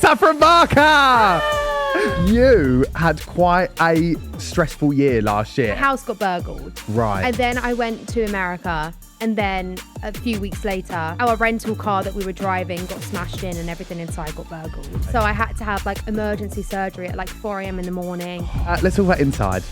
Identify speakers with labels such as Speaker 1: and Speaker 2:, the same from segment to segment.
Speaker 1: Saffron Barker! You had quite a stressful year last year.
Speaker 2: The house got burgled.
Speaker 1: Right.
Speaker 2: And then I went to America. And then a few weeks later, our rental car that we were driving got smashed in and everything inside got burgled. So I had to have like emergency surgery at like 4 a.m. in the morning.
Speaker 1: Let's talk about inside.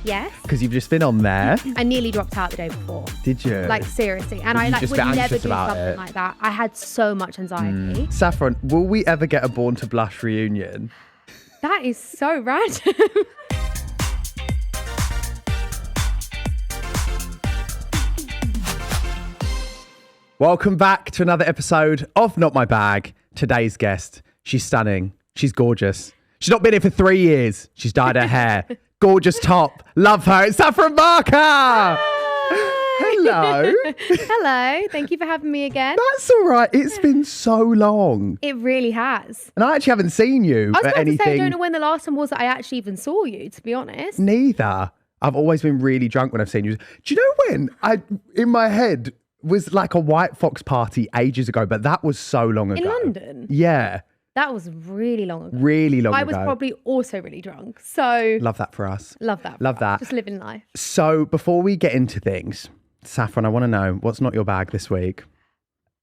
Speaker 2: Yes.
Speaker 1: Because you've just been on there.
Speaker 2: I nearly dropped out the day before.
Speaker 1: Did you?
Speaker 2: Like seriously. And
Speaker 1: Were
Speaker 2: I
Speaker 1: you
Speaker 2: like
Speaker 1: just
Speaker 2: would
Speaker 1: a bit
Speaker 2: never
Speaker 1: anxious
Speaker 2: do
Speaker 1: about
Speaker 2: something
Speaker 1: it?
Speaker 2: like that. I had so much anxiety.
Speaker 1: Saffron, will we ever get a Born to Blush reunion?
Speaker 2: That is so random.
Speaker 1: Welcome back to another episode of Not My Bag. Today's guest, she's stunning. She's gorgeous. She's not been here for 3 years. She's dyed her hair. Gorgeous top. Love her. It's Saffron Barker. Hello.
Speaker 2: Hello. Thank you for having me again.
Speaker 1: That's all right. It's been so long.
Speaker 2: It really has.
Speaker 1: And I actually haven't seen you
Speaker 2: I was
Speaker 1: at
Speaker 2: about to say, I
Speaker 1: anything.
Speaker 2: don't know when the last time was that I actually even saw you, to be honest.
Speaker 1: Neither. I've always been really drunk when I've seen you. Do you know when in my head was like a White Fox party ages ago, but that was so long ago.
Speaker 2: In London?
Speaker 1: Yeah.
Speaker 2: That was really long ago.
Speaker 1: Really long ago.
Speaker 2: I was probably also really drunk. So
Speaker 1: Love that for us.
Speaker 2: love that.
Speaker 1: Love that.
Speaker 2: Just living life.
Speaker 1: So before we get into things, Saffron, I want to know what's not your bag this week.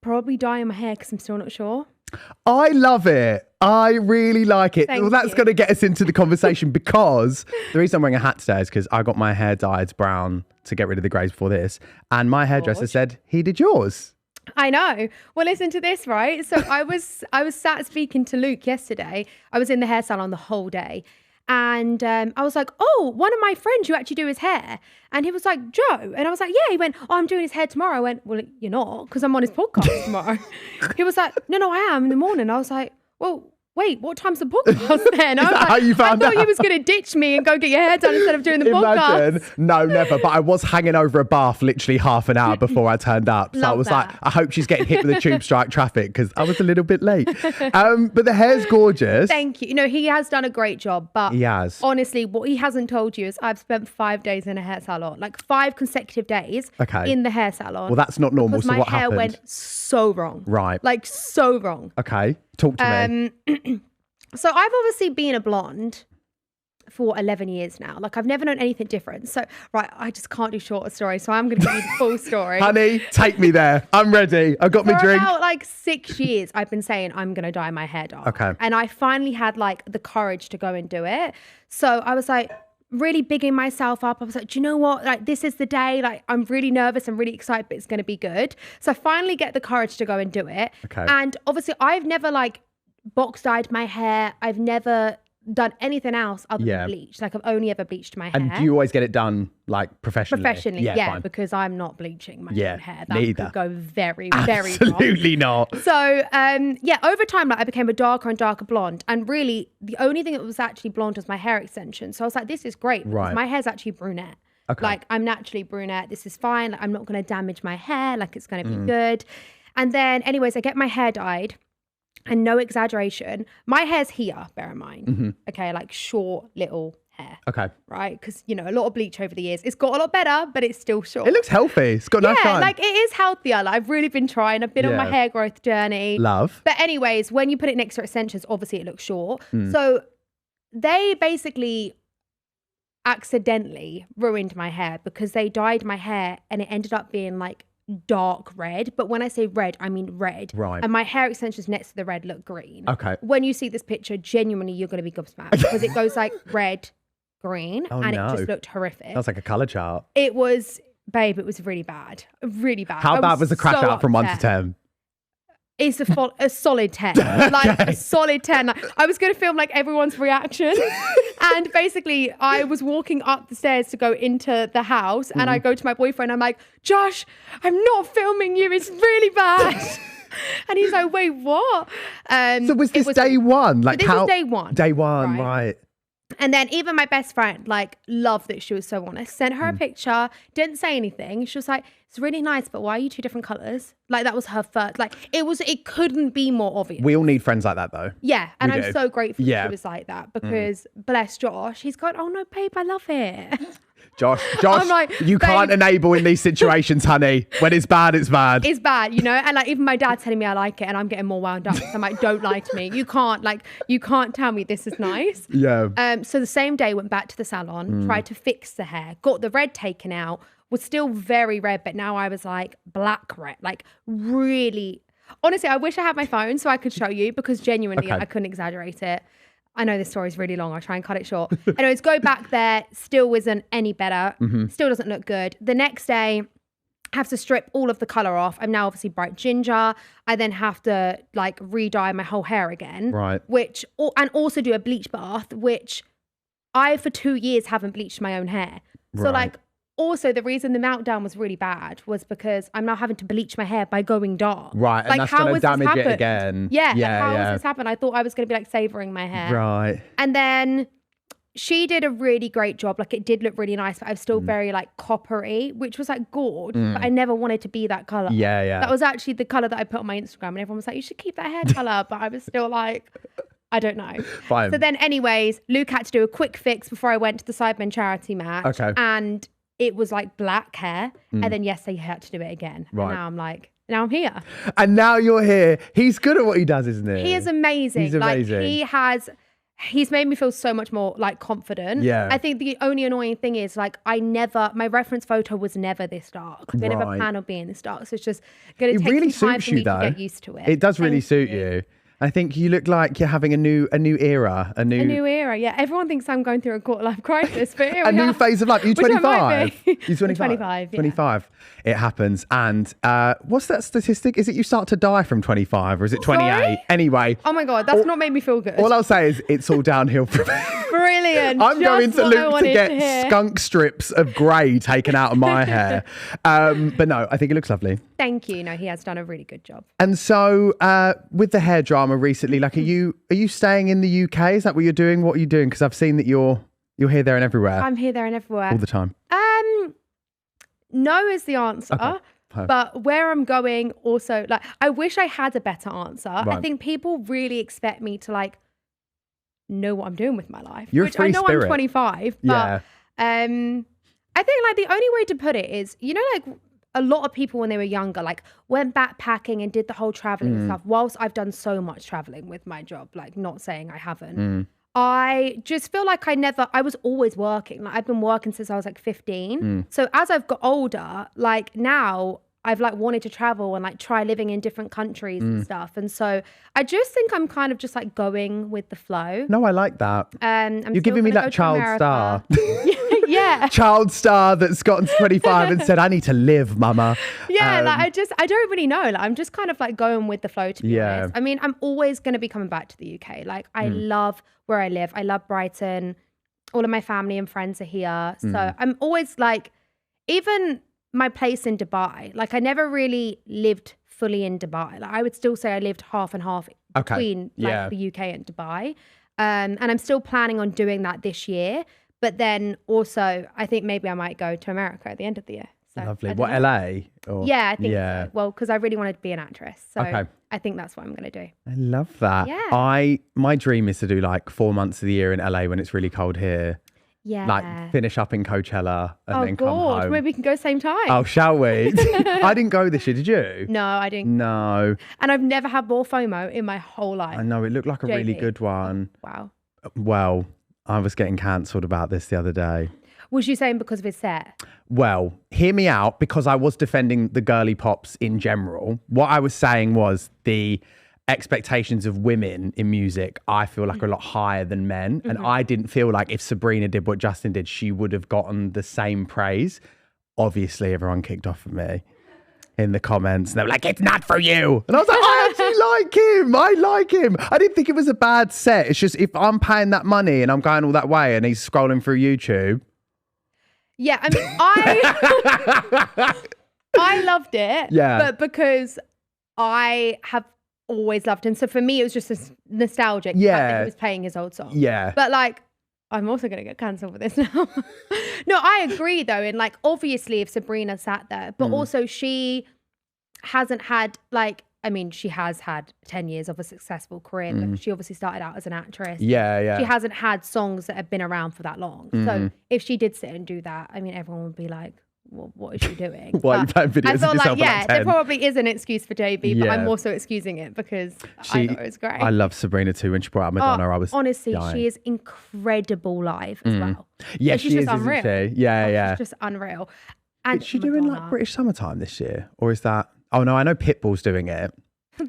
Speaker 2: Probably dyeing my hair because I'm still not sure.
Speaker 1: I love it. I really like it.
Speaker 2: Thank
Speaker 1: Well, that's
Speaker 2: you.
Speaker 1: going to get us into the conversation because the reason I'm wearing a hat today is because I got my hair dyed brown to get rid of the greys before this. And my hairdresser
Speaker 2: Gorge.
Speaker 1: said he did yours.
Speaker 2: I know. Well, listen to this, right? So I was sat speaking to Luke yesterday. I was in the hair salon the whole day. And I was like, oh, one of my friends, you actually do his hair. And he was like, Joe. And I was like, yeah. He went, oh, I'm doing his hair tomorrow. I went, well, you're not, because I'm on his podcast tomorrow. He was like, no, I am in the morning. I was like, well, wait, what time's the podcast then? I was
Speaker 1: that
Speaker 2: like,
Speaker 1: how you found
Speaker 2: I thought
Speaker 1: out?
Speaker 2: you was going to ditch me and go get your hair done instead of doing the
Speaker 1: Imagine.
Speaker 2: podcast.
Speaker 1: No, never. But I was hanging over a bath literally half an hour before I turned up. So I
Speaker 2: Love
Speaker 1: was
Speaker 2: that.
Speaker 1: like, I hope she's getting hit with the tube strike traffic because I was a little bit late. But the hair's gorgeous.
Speaker 2: Thank you. You know, he has done a great job, but
Speaker 1: He has.
Speaker 2: honestly, what he hasn't told you is I've spent 5 days in a hair salon, like 5 consecutive days
Speaker 1: Okay.
Speaker 2: in the hair salon.
Speaker 1: Well, that's not normal.
Speaker 2: because
Speaker 1: So
Speaker 2: my
Speaker 1: what
Speaker 2: hair
Speaker 1: happened?
Speaker 2: went so wrong.
Speaker 1: Right.
Speaker 2: Like so wrong.
Speaker 1: Okay. Talk to me.
Speaker 2: So I've obviously been a blonde for 11 years now. Like I've never known anything different. So, right, I just can't do shorter stories. So I'm going to give you the full story.
Speaker 1: Honey, take me there. I'm ready. I've got my
Speaker 2: For
Speaker 1: drink.
Speaker 2: about like 6 years, I've been saying I'm going to dye my hair dark.
Speaker 1: Okay.
Speaker 2: And I finally had like the courage to go and do it. So I was like really bigging myself up. I was like, do you know what? Like this is the day. Like I'm really nervous. I'm really excited, but it's going to be good. So I finally get the courage to go and do it.
Speaker 1: Okay.
Speaker 2: And obviously I've never like box dyed my hair. I've never done anything else other
Speaker 1: Yeah.
Speaker 2: than bleach. Like I've only ever bleached my hair.
Speaker 1: And do you always get it done like professionally?
Speaker 2: Professionally, yeah,
Speaker 1: fine.
Speaker 2: because I'm not bleaching my
Speaker 1: Yeah,
Speaker 2: own hair. That
Speaker 1: neither.
Speaker 2: could go very, very wrong.
Speaker 1: Absolutely not.
Speaker 2: So, yeah, over time, like I became a darker and darker blonde. And really, the only thing that was actually blonde was my hair extension. So I was like, this is great. Because
Speaker 1: Right.
Speaker 2: my hair's actually brunette.
Speaker 1: Okay.
Speaker 2: Like, I'm naturally brunette. This is fine. Like, I'm not going to damage my hair. Like, it's going to
Speaker 1: Mm.
Speaker 2: be good. And then, anyways, I get my hair dyed. And no exaggeration, my hair's here, bear in mind.
Speaker 1: Mm-hmm.
Speaker 2: Okay, like short little hair.
Speaker 1: Okay.
Speaker 2: Right? Because, you know, a lot of bleach over the years. It's got a lot better, but it's still short.
Speaker 1: It looks healthy. It's got nice
Speaker 2: Yeah,
Speaker 1: shine.
Speaker 2: like it is healthier. Like I've really been trying. I've been on my
Speaker 1: Yeah.
Speaker 2: hair growth journey.
Speaker 1: Love.
Speaker 2: But anyways, when you put it next to extensions, obviously it looks short.
Speaker 1: Mm.
Speaker 2: So they basically accidentally ruined my hair because they dyed my hair and it ended up being like dark red. But when I say red, I mean red.
Speaker 1: Right.
Speaker 2: And my hair extensions next to the red look green.
Speaker 1: Okay.
Speaker 2: When you see this picture, genuinely, you're going to be gobsmacked because it goes like red, green,
Speaker 1: Oh,
Speaker 2: and
Speaker 1: no.
Speaker 2: it just looked horrific.
Speaker 1: That's like a colour chart.
Speaker 2: It was, babe, it was really bad. Really bad.
Speaker 1: How
Speaker 2: I
Speaker 1: bad was the crash
Speaker 2: so
Speaker 1: out from 1 to
Speaker 2: upset.
Speaker 1: 10?
Speaker 2: It's a solid 10. Like
Speaker 1: Okay.
Speaker 2: a solid 10. Like, I was going to film like everyone's reaction. And basically I was walking up the stairs to go into the house and I go to my boyfriend. I'm like, Josh, I'm not filming you. It's really bad. And he's like, wait, what?
Speaker 1: So was
Speaker 2: it
Speaker 1: this day one? Like
Speaker 2: this
Speaker 1: how?
Speaker 2: was day one.
Speaker 1: Day one,
Speaker 2: Right.
Speaker 1: right.
Speaker 2: And then even my best friend, like, loved that she was so honest. Sent her a picture, didn't say anything. She was like, it's really nice, but why are you two different colours? Like, that was her first. Like, it couldn't be more obvious.
Speaker 1: We all need friends like that though.
Speaker 2: Yeah, and
Speaker 1: We
Speaker 2: I'm
Speaker 1: do.
Speaker 2: so grateful
Speaker 1: Yeah.
Speaker 2: she was like that because bless Josh, he's gone, oh no, babe, I love it.
Speaker 1: Josh,
Speaker 2: I'm like,
Speaker 1: you can't
Speaker 2: babe.
Speaker 1: enable in these situations, honey. When it's bad, it's bad.
Speaker 2: It's bad, you know? And like even my dad's telling me I like it and I'm getting more wound up. So I'm like, don't lie to me. You can't tell me this is nice.
Speaker 1: Yeah.
Speaker 2: So the same day went back to the salon, tried to fix the hair, got the red taken out, was still very red, but now I was like black red, like really. Honestly, I wish I had my phone so I could show you because genuinely I couldn't exaggerate it. I know this story is really long. I'll try and cut it short. Anyways, go back there. Still wasn't any better. Still doesn't look good. The next day, have to strip all of the color off. I'm now obviously bright ginger. I then have to like re-dye my whole hair again.
Speaker 1: Right.
Speaker 2: And also do a bleach bath, which I for 2 years haven't bleached my own hair. So
Speaker 1: Right.
Speaker 2: like also the reason the meltdown was really bad was because I'm now having to bleach my hair by going dark.
Speaker 1: Right. And
Speaker 2: Like,
Speaker 1: that's
Speaker 2: how
Speaker 1: going to
Speaker 2: has this
Speaker 1: damage it
Speaker 2: happened?
Speaker 1: again.
Speaker 2: Yeah.
Speaker 1: Yeah.
Speaker 2: How has this happened? I thought I was going to be like savoring my hair.
Speaker 1: Right.
Speaker 2: And then she did a really great job. Like it did look really nice, but I was still very like coppery, which was like gold, but I never wanted to be that color.
Speaker 1: Yeah. Yeah.
Speaker 2: That was actually the color that I put on my Instagram and everyone was like, you should keep that hair color. But I was still like, I don't know.
Speaker 1: Fine.
Speaker 2: So then anyways, Luke had to do a quick fix before I went to the Sidemen charity match.
Speaker 1: Okay.
Speaker 2: And it was like black hair. And then yesterday he had to do it again.
Speaker 1: Right.
Speaker 2: And now I'm like, now I'm here.
Speaker 1: And now you're here. He's good at what he does, isn't he?
Speaker 2: He is amazing.
Speaker 1: He's amazing.
Speaker 2: Like he's made me feel so much more like confident.
Speaker 1: Yeah.
Speaker 2: I think the only annoying thing is like my reference photo was never this dark. I never
Speaker 1: Right.
Speaker 2: plan on being this dark. So it's just going to
Speaker 1: It
Speaker 2: take
Speaker 1: really
Speaker 2: some time
Speaker 1: suits
Speaker 2: for
Speaker 1: you
Speaker 2: me
Speaker 1: though.
Speaker 2: to get used to it.
Speaker 1: It does really
Speaker 2: Thank
Speaker 1: suit you. I think you look like you're having a new era, a new
Speaker 2: era. Yeah. Everyone thinks I'm going through a quarter life crisis, but here
Speaker 1: a
Speaker 2: we
Speaker 1: new
Speaker 2: are.
Speaker 1: phase of life. You're
Speaker 2: Which I might
Speaker 1: 25.
Speaker 2: be.
Speaker 1: You're 25.
Speaker 2: 25, yeah.
Speaker 1: 25. It happens. And what's that statistic? Is it you start to die from 25 or is it 28?
Speaker 2: Sorry?
Speaker 1: Anyway.
Speaker 2: Oh my God, that's not made me feel good.
Speaker 1: All I'll say is it's all downhill from
Speaker 2: Brilliant.
Speaker 1: I'm going
Speaker 2: Just
Speaker 1: to
Speaker 2: what I
Speaker 1: Luke to
Speaker 2: wanted
Speaker 1: get
Speaker 2: hear.
Speaker 1: skunk strips of grey taken out of my hair. But no, I think it looks lovely.
Speaker 2: Thank you. No, he has done a really good job.
Speaker 1: And so with the hair drama recently, like are you staying in the UK? Is that what you're doing? What are you doing? Because I've seen that you're here, there and everywhere.
Speaker 2: I'm here, there and everywhere.
Speaker 1: All the time.
Speaker 2: No is the answer.
Speaker 1: Okay.
Speaker 2: But where I'm going also, like, I wish I had a better answer. I
Speaker 1: Right.
Speaker 2: think people really expect me to like know what I'm doing with my life.
Speaker 1: You're a
Speaker 2: which
Speaker 1: free
Speaker 2: I know
Speaker 1: spirit.
Speaker 2: I'm 25, but
Speaker 1: Yeah.
Speaker 2: I think like the only way to put it is, you know, like a lot of people when they were younger, like went backpacking and did the whole traveling and stuff. Whilst I've done so much traveling with my job, like not saying I haven't. I just feel like I was always working. Like I've been working since I was like 15. So as I've got older, like now I've like wanted to travel and like try living in different countries and stuff. And so I just think I'm kind of just like going with the flow.
Speaker 1: No, I like that.
Speaker 2: I'm
Speaker 1: You're
Speaker 2: still
Speaker 1: giving me
Speaker 2: gonna
Speaker 1: that
Speaker 2: go to
Speaker 1: child
Speaker 2: America.
Speaker 1: star.
Speaker 2: Yeah.
Speaker 1: Child star that's gotten to 25 and said, I need to live, mama.
Speaker 2: Yeah, like I don't really know. Like I'm just kind of like going with the flow, to be
Speaker 1: Yeah.
Speaker 2: honest. I mean, I'm always going to be coming back to the UK. Like I love where I live. I love Brighton. All of my family and friends are here. So I'm always like, even my place in Dubai, like I never really lived fully in Dubai. Like I would still say I lived half and half
Speaker 1: Okay.
Speaker 2: between like
Speaker 1: Yeah.
Speaker 2: the UK and Dubai. And I'm still planning on doing that this year. But then also, I think maybe I might go to America at the end of the year. So,
Speaker 1: Lovely.
Speaker 2: I don't
Speaker 1: What,
Speaker 2: know.
Speaker 1: LA? Or?
Speaker 2: Yeah, I think
Speaker 1: Yeah.
Speaker 2: so. Well, because I really wanted to be an actress. So
Speaker 1: Okay.
Speaker 2: I think that's what I'm going to do.
Speaker 1: I love that.
Speaker 2: Yeah.
Speaker 1: My dream is to do like 4 months of the year in LA when it's really cold here.
Speaker 2: Yeah.
Speaker 1: Like finish up in Coachella and then come
Speaker 2: God.
Speaker 1: home.
Speaker 2: Maybe we can go same time.
Speaker 1: Oh, shall we? I didn't go this year, did you?
Speaker 2: No, I didn't.
Speaker 1: No.
Speaker 2: And I've never had more FOMO in my whole life.
Speaker 1: I know, it looked like a really
Speaker 2: JP.
Speaker 1: good one.
Speaker 2: Wow.
Speaker 1: Well, I was getting cancelled about this the other day.
Speaker 2: Was you saying because of his set?
Speaker 1: Well, hear me out, because I was defending the girly pops in general. What I was saying was the expectations of women in music, I feel like are a lot higher than men. And I didn't feel like if Sabrina did what Justin did, she would have gotten the same praise. Obviously, everyone kicked off at me in the comments. They were like, it's not for you. And I was like, I actually like him. I like him. I didn't think it was a bad set. It's just if I'm paying that money and I'm going all that way and he's scrolling through YouTube.
Speaker 2: Yeah, I mean, I loved it.
Speaker 1: Yeah.
Speaker 2: But because I have always loved him. So for me, it was just nostalgic. The fact that
Speaker 1: Yeah.
Speaker 2: he was playing his old song.
Speaker 1: Yeah.
Speaker 2: But like, I'm also going to get cancelled for this now. No, I agree though. And like, obviously if Sabrina sat there, but also she hasn't had like I mean, she has had 10 years of a successful career. But she obviously started out as an actress.
Speaker 1: Yeah.
Speaker 2: She hasn't had songs that have been around for that long. So if she did sit and do that, I mean, everyone would be like, well, what is she doing?
Speaker 1: Why are you playing videos
Speaker 2: I
Speaker 1: of
Speaker 2: feel
Speaker 1: yourself
Speaker 2: like,
Speaker 1: at 10?
Speaker 2: there probably is an excuse for JB, but
Speaker 1: Yeah.
Speaker 2: I'm also excusing it because I thought it was great.
Speaker 1: I love Sabrina too. When she brought out Madonna, I was
Speaker 2: honestly,
Speaker 1: dying.
Speaker 2: she is incredible live as well.
Speaker 1: Yeah,
Speaker 2: she's
Speaker 1: she
Speaker 2: just
Speaker 1: is,
Speaker 2: unreal.
Speaker 1: isn't she? Yeah.
Speaker 2: She's just unreal. And
Speaker 1: Is she doing like British Summertime this year? Or is that... Oh no, I know Pitbull's doing it.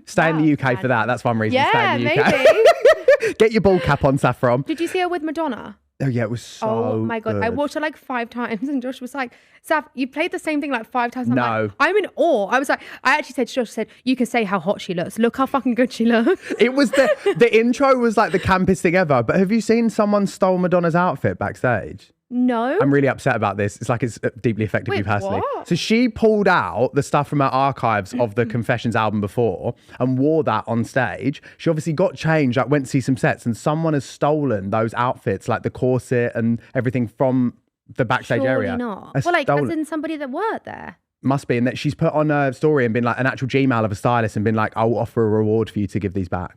Speaker 1: Stay in the UK for that. That's one reason to stay in the UK.
Speaker 2: Maybe.
Speaker 1: Get your ball cap on, Saffron.
Speaker 2: Did you see her with Madonna?
Speaker 1: Oh yeah, it was so
Speaker 2: Oh my God.
Speaker 1: good.
Speaker 2: I watched her like 5 times and Josh was like, Saf, you played the same thing like 5 times. I'm
Speaker 1: No.
Speaker 2: like, I'm in awe. I was like, I actually said to Josh, I said, you can say how hot she looks. Look how fucking good she looks.
Speaker 1: It was the intro was like the campest thing ever. But have you seen someone stole Madonna's outfit backstage?
Speaker 2: No.
Speaker 1: I'm really upset about this. It's like it's deeply affected me personally.
Speaker 2: What?
Speaker 1: So she pulled out the stuff from her archives of the Confessions album before and wore that on stage. She obviously got changed, like went to see some sets, and someone has stolen those outfits, like the corset and everything from the backstage
Speaker 2: Surely
Speaker 1: area.
Speaker 2: not.
Speaker 1: Has
Speaker 2: Well, like,
Speaker 1: stolen-
Speaker 2: as in somebody that worked there.
Speaker 1: Must be, and that she's put on a story and been like an actual Gmail of a stylist and been like, I'll offer a reward for you to give these back.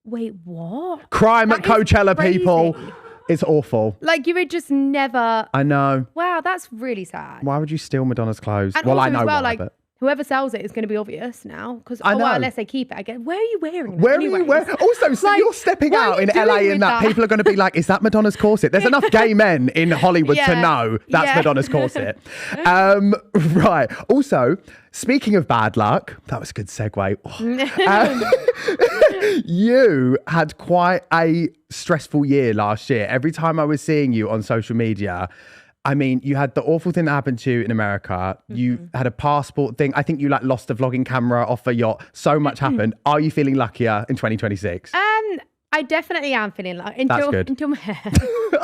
Speaker 2: Wait, what?
Speaker 1: Crime at
Speaker 2: That is
Speaker 1: Coachella,
Speaker 2: crazy.
Speaker 1: people. It's awful.
Speaker 2: Like, you would just never.
Speaker 1: I know.
Speaker 2: Wow, that's really sad.
Speaker 1: Why would you steal Madonna's clothes?
Speaker 2: And
Speaker 1: Well,
Speaker 2: also
Speaker 1: I know
Speaker 2: as well,
Speaker 1: why,
Speaker 2: like,
Speaker 1: but...
Speaker 2: whoever sells it is going to be obvious now. Because
Speaker 1: I know.
Speaker 2: unless they keep it again. Where are you wearing that?
Speaker 1: Where
Speaker 2: anyways?
Speaker 1: are you wearing? Also, so
Speaker 2: Like,
Speaker 1: you're stepping
Speaker 2: what are
Speaker 1: out
Speaker 2: you
Speaker 1: in
Speaker 2: doing
Speaker 1: LA
Speaker 2: with
Speaker 1: in that. People are going to be like, is that Madonna's corset? There's enough gay men in Hollywood to
Speaker 2: Yeah.
Speaker 1: know that's
Speaker 2: Yeah.
Speaker 1: Madonna's corset. Right. Also, speaking of bad luck, that was a good segue. You had quite a stressful year last year. Every time I was seeing you on social media, I mean, you had the awful thing that happened to you in America. You had a passport thing. I think you like lost a vlogging camera off a yacht. So much happened. Are you feeling luckier in 2026?
Speaker 2: I definitely am feeling like
Speaker 1: That's good.
Speaker 2: until my hair.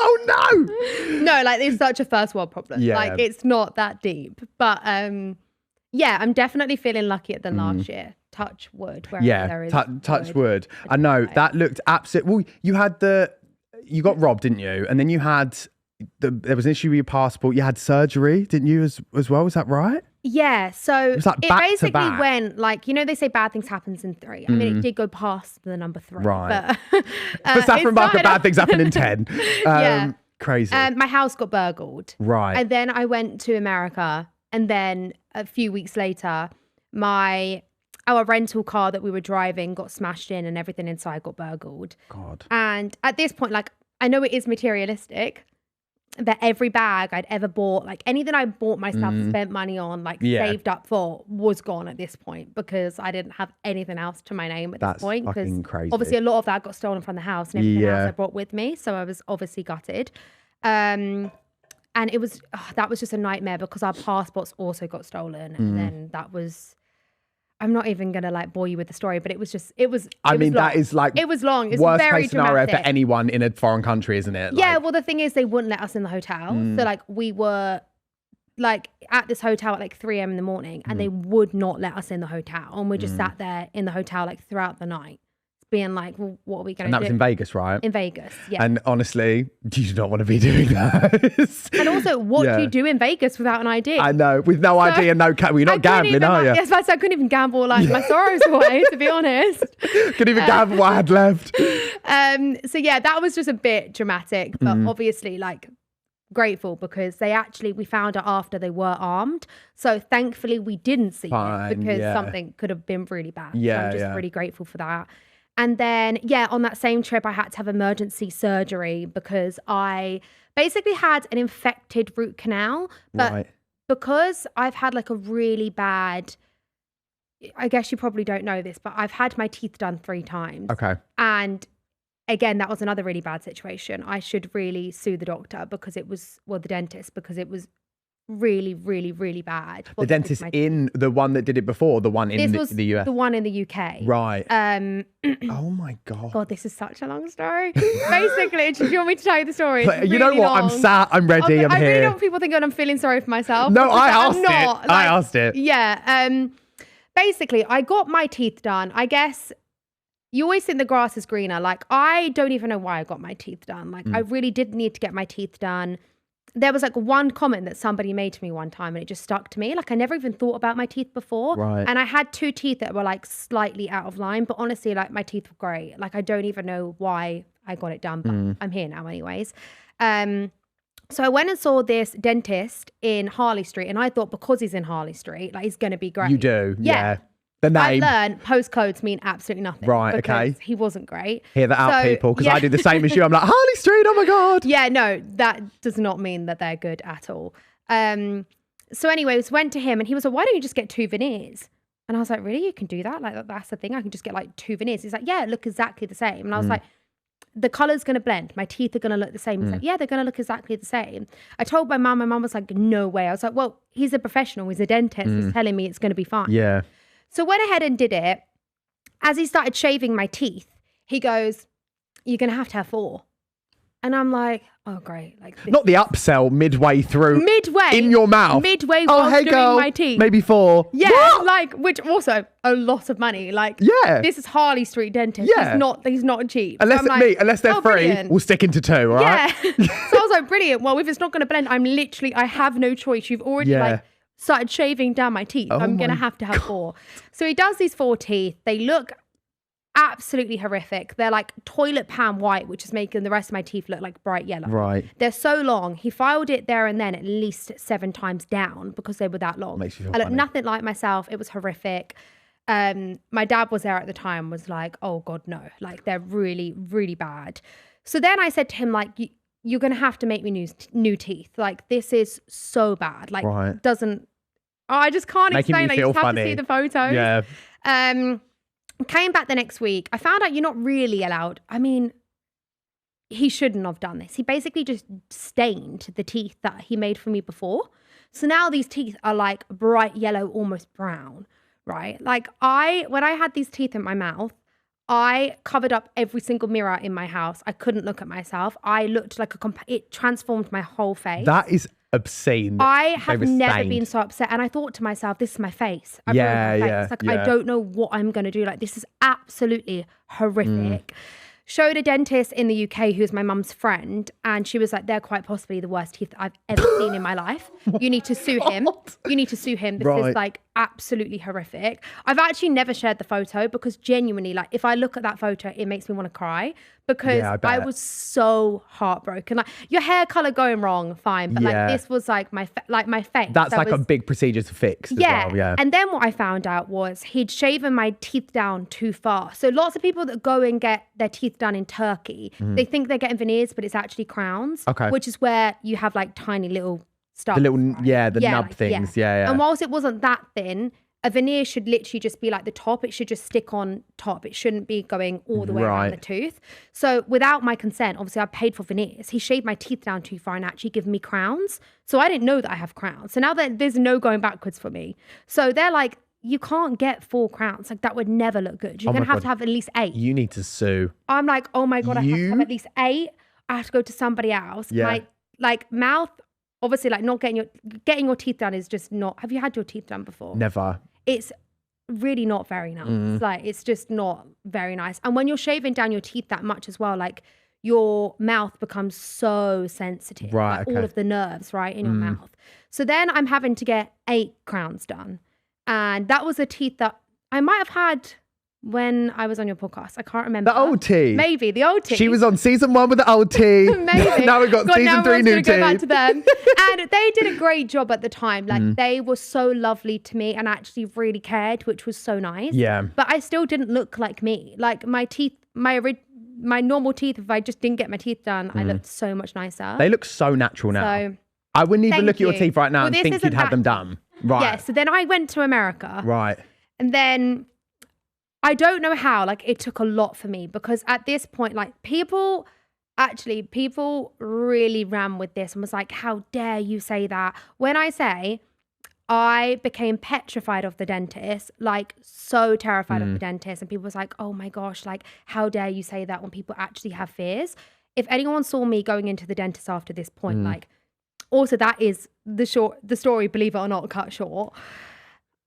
Speaker 1: Oh no!
Speaker 2: No, like it's such a first world problem.
Speaker 1: Yeah.
Speaker 2: Like it's not that deep. But yeah, I'm definitely feeling luckier than last year. Touch wood. Wherever there
Speaker 1: Yeah,
Speaker 2: is
Speaker 1: touch wood. I know that looked absolute. Well, you got robbed, didn't you? And then you had there was an issue with your passport. You had surgery, didn't you, as well? Is that right?
Speaker 2: Yeah, so
Speaker 1: was like
Speaker 2: it
Speaker 1: back to
Speaker 2: basically
Speaker 1: back.
Speaker 2: went like, you know, they say bad things happens in 3. I mean, it did go past the number 3.
Speaker 1: Right.
Speaker 2: But,
Speaker 1: For Saffron
Speaker 2: it
Speaker 1: Barker,
Speaker 2: started
Speaker 1: bad
Speaker 2: off-
Speaker 1: things happen in 10.
Speaker 2: Yeah.
Speaker 1: Crazy.
Speaker 2: My house got burgled.
Speaker 1: Right.
Speaker 2: And then I went to America. And then a few weeks later, our rental car that we were driving got smashed in and everything inside got burgled.
Speaker 1: God.
Speaker 2: And at this point, like, I know it is materialistic, that every bag I'd ever bought, like anything I bought myself, spent money on, like saved up for, was gone at this point because I didn't have anything else to my name at
Speaker 1: That's
Speaker 2: this point. Because
Speaker 1: fucking crazy.
Speaker 2: obviously a lot of that got stolen from the house and everything else I brought with me. So I was obviously gutted. And it was, that was just a nightmare because our passports also got stolen. And then that was, I'm not even going to like bore you with the story, but it was
Speaker 1: I mean,
Speaker 2: long.
Speaker 1: that is like
Speaker 2: it was long. It's
Speaker 1: worst
Speaker 2: very
Speaker 1: case scenario
Speaker 2: dramatic.
Speaker 1: for anyone in a foreign country, isn't it?
Speaker 2: Yeah,
Speaker 1: Like,
Speaker 2: well, the thing is, they wouldn't let us in the hotel. So, like, we were, like, at this hotel at, like, 3 a.m. in the morning, and they would not let us in the hotel. And we just sat there in the hotel, like, throughout the night, being like, well, what are we going to do?
Speaker 1: and that was in Vegas, right?
Speaker 2: In Vegas, yeah.
Speaker 1: And honestly, you do not want to be doing that.
Speaker 2: And also, what do
Speaker 1: Yeah.
Speaker 2: you do in Vegas without an ID?
Speaker 1: I know, with no ID and no well, you're not gambling, are you?
Speaker 2: Yes, I couldn't even gamble, like, my sorrows away, to be honest.
Speaker 1: Couldn't even gamble what I had left.
Speaker 2: So yeah, that was just a bit dramatic, but
Speaker 1: Mm-hmm.
Speaker 2: obviously like grateful because we found out after they were armed. So thankfully we didn't see
Speaker 1: Fine,
Speaker 2: it because
Speaker 1: yeah.
Speaker 2: something could have been really bad. So
Speaker 1: Yeah,
Speaker 2: I'm just
Speaker 1: yeah.
Speaker 2: really grateful for that. And then, yeah, on that same trip, I had to have emergency surgery because I basically had an infected root canal. But
Speaker 1: Right.
Speaker 2: because I've had like a really bad, I guess you probably don't know this, but I've had my teeth done 3 times.
Speaker 1: Okay.
Speaker 2: And again, that was another really bad situation. I should really sue the doctor because it was, well, the dentist, because it was really, really, really bad.
Speaker 1: The
Speaker 2: Well,
Speaker 1: dentist
Speaker 2: my-
Speaker 1: in the one that did it before, the one in
Speaker 2: This was
Speaker 1: the US.
Speaker 2: the one in the UK.
Speaker 1: Right. Oh my God.
Speaker 2: God, this is such a long story. Basically, do you want me to tell you the story? It's
Speaker 1: You know
Speaker 2: really
Speaker 1: what? I'm
Speaker 2: long.
Speaker 1: sat. I'm ready. I'm
Speaker 2: I really
Speaker 1: here.
Speaker 2: don't want people thinking I'm feeling sorry for myself.
Speaker 1: No, I
Speaker 2: I'm
Speaker 1: asked
Speaker 2: not.
Speaker 1: it. I asked it.
Speaker 2: Yeah. Basically, I got my teeth done. I guess you always think the grass is greener. Like, I don't even know why I got my teeth done. Like, I really did need to get my teeth done. there was like one comment that somebody made to me one time and it just stuck to me. Like I never even thought about my teeth before.
Speaker 1: Right.
Speaker 2: And I had 2 teeth that were like slightly out of line, but honestly, like my teeth were great. Like I don't even know why I got it done, but I'm here now anyways. So I went and saw this dentist in Harley Street, and I thought because he's in Harley Street, like he's going to be great.
Speaker 1: You do, yeah. The
Speaker 2: I
Speaker 1: name.
Speaker 2: learned postcodes mean absolutely nothing.
Speaker 1: Right,
Speaker 2: because
Speaker 1: okay.
Speaker 2: He wasn't great.
Speaker 1: Hear that out,
Speaker 2: So,
Speaker 1: people, because
Speaker 2: yeah.
Speaker 1: I do the same as you. I'm like, Harley Street, oh my God.
Speaker 2: Yeah, no, that does not mean that they're good at all. So anyways, went to him and he was like, why don't you just get 2 veneers? And I was like, really? You can do that? Like, that's the thing? I can just get like 2 veneers. He's like, yeah, it look exactly the same. And I was like, the color's going to blend. My teeth are going to look the same. He's like, yeah, they're going to look exactly the same. I told my mum was like, no way. I was like, well, he's a professional. He's a dentist. He's telling me it's going to be fine.
Speaker 1: Yeah.
Speaker 2: So went ahead and did it. As he started shaving my teeth, he goes, you're going to have 4. And I'm like, oh, great. Like this.
Speaker 1: Not the upsell midway through.
Speaker 2: Midway.
Speaker 1: In your mouth.
Speaker 2: Midway
Speaker 1: Oh,
Speaker 2: whilst
Speaker 1: hey,
Speaker 2: doing
Speaker 1: girl.
Speaker 2: my teeth.
Speaker 1: Maybe 4.
Speaker 2: Yeah,
Speaker 1: What?
Speaker 2: like, which also a lot of money. Like,
Speaker 1: Yeah.
Speaker 2: this is Harley Street dentist.
Speaker 1: Yeah.
Speaker 2: He's not cheap.
Speaker 1: Unless,
Speaker 2: So I'm like,
Speaker 1: unless they're
Speaker 2: oh,
Speaker 1: free,
Speaker 2: brilliant.
Speaker 1: we'll stick into 2, all right?
Speaker 2: Yeah. So I was like, brilliant. Well, if it's not going to blend, I have no choice. You've already like started shaving down my teeth. I'm going to have 4. So he does these 4 teeth. They look absolutely horrific. They're like toilet pan white, which is making the rest of my teeth look like bright yellow.
Speaker 1: Right.
Speaker 2: They're so long. He filed it there and then at least 7 times down because they were that long.
Speaker 1: Makes you feel
Speaker 2: I looked
Speaker 1: funny.
Speaker 2: nothing like myself. It was horrific. My dad was there at the time, was like, oh God, no. Like they're really, really bad. So then I said to him, like, you're going to have to make me new teeth. Like this is so bad. Like I just can't
Speaker 1: Making
Speaker 2: explain.
Speaker 1: me
Speaker 2: Like,
Speaker 1: feel
Speaker 2: you just have
Speaker 1: funny.
Speaker 2: to see the photos.
Speaker 1: Yeah.
Speaker 2: Came back the next week. I found out you're not really allowed. I mean, he shouldn't have done this. He basically just stained the teeth that he made for me before. So now these teeth are like bright yellow, almost brown, right? Like when I had these teeth in my mouth, I covered up every single mirror in my house. I couldn't look at myself. I looked like it transformed my whole face.
Speaker 1: That is obscene.
Speaker 2: I have never
Speaker 1: stained.
Speaker 2: been so upset. And I thought to myself, this is my face. I
Speaker 1: Yeah,
Speaker 2: ruined my
Speaker 1: yeah,
Speaker 2: face. Like,
Speaker 1: yeah.
Speaker 2: I don't know what I'm going to do. Like, this is absolutely horrific. Showed a dentist in the UK who's my mum's friend. And she was like, they're quite possibly the worst teeth that I've ever seen in my life. You need to sue him. You need to sue him. This is like absolutely horrific. I've actually never shared the photo because genuinely, like, if I look at that photo, it makes me want to cry. Because
Speaker 1: Yeah, I
Speaker 2: I
Speaker 1: bet.
Speaker 2: was so heartbroken. Like your hair color going wrong, fine, but
Speaker 1: Yeah.
Speaker 2: like this was like my face.
Speaker 1: That's
Speaker 2: That
Speaker 1: like a
Speaker 2: was-
Speaker 1: big procedure to fix as
Speaker 2: yeah.
Speaker 1: well. Yeah.
Speaker 2: And then what I found out was he'd shaven my teeth down too far. So lots of people that go and get their teeth done in Turkey, they think they're getting veneers, but it's actually crowns.
Speaker 1: Okay.
Speaker 2: Which is where you have like tiny little stuff.
Speaker 1: The little, the nub
Speaker 2: like,
Speaker 1: things. Yeah.
Speaker 2: And whilst it wasn't that thin, a veneer should literally just be like the top. It should just stick on top. It shouldn't be going all the way around the tooth. So without my consent, obviously I paid for veneers. He shaved my teeth down too far and actually given me crowns. So I didn't know that I have crowns. So now that there's no going backwards for me. So they're like, you can't get 4 crowns. Like that would never look good. You're
Speaker 1: Oh
Speaker 2: going
Speaker 1: my
Speaker 2: to have at least 8.
Speaker 1: You need to sue.
Speaker 2: I'm like, oh my God, I have to have
Speaker 1: You?
Speaker 2: at least 8. I have to go to somebody else.
Speaker 1: Yeah.
Speaker 2: My like mouth, obviously like not getting your teeth done is just not. Have you had your teeth done before?
Speaker 1: Never.
Speaker 2: It's really not very nice. Like it's just not very nice. And when you're shaving down your teeth that much as well, like your mouth becomes so sensitive.
Speaker 1: Right,
Speaker 2: Like
Speaker 1: okay.
Speaker 2: all of the nerves, right, in your mouth. So then I'm having to get 8 crowns done. And that was a teeth that I might have had when I was on your podcast. I can't remember.
Speaker 1: The old tea.
Speaker 2: Maybe the old tea.
Speaker 1: She was on season 1 with the old tea.
Speaker 2: Maybe.
Speaker 1: Now we've got
Speaker 2: God,
Speaker 1: season
Speaker 2: now
Speaker 1: 3
Speaker 2: everyone's
Speaker 1: new
Speaker 2: gonna go back
Speaker 1: tea.
Speaker 2: to them. And they did a great job at the time. Like they were so lovely to me and actually really cared, which was so nice.
Speaker 1: Yeah.
Speaker 2: But I still didn't look like me. Like my teeth, my normal teeth, if I just didn't get my teeth done, I looked so much nicer.
Speaker 1: They look so natural now.
Speaker 2: So
Speaker 1: I wouldn't even
Speaker 2: thank
Speaker 1: look at your
Speaker 2: you.
Speaker 1: teeth right now
Speaker 2: Well,
Speaker 1: and
Speaker 2: this
Speaker 1: think
Speaker 2: isn't
Speaker 1: you'd had them
Speaker 2: that-
Speaker 1: done. Right.
Speaker 2: yeah, so then I went to America.
Speaker 1: Right.
Speaker 2: And then I don't know how, like it took a lot for me because at this point, like people really ran with this and was like, how dare you say that? When I say I became petrified of the dentist, like so terrified of the dentist, and people was like, oh my gosh, like how dare you say that when people actually have fears? If anyone saw me going into the dentist after this point, like also that is the story, believe it or not, cut short.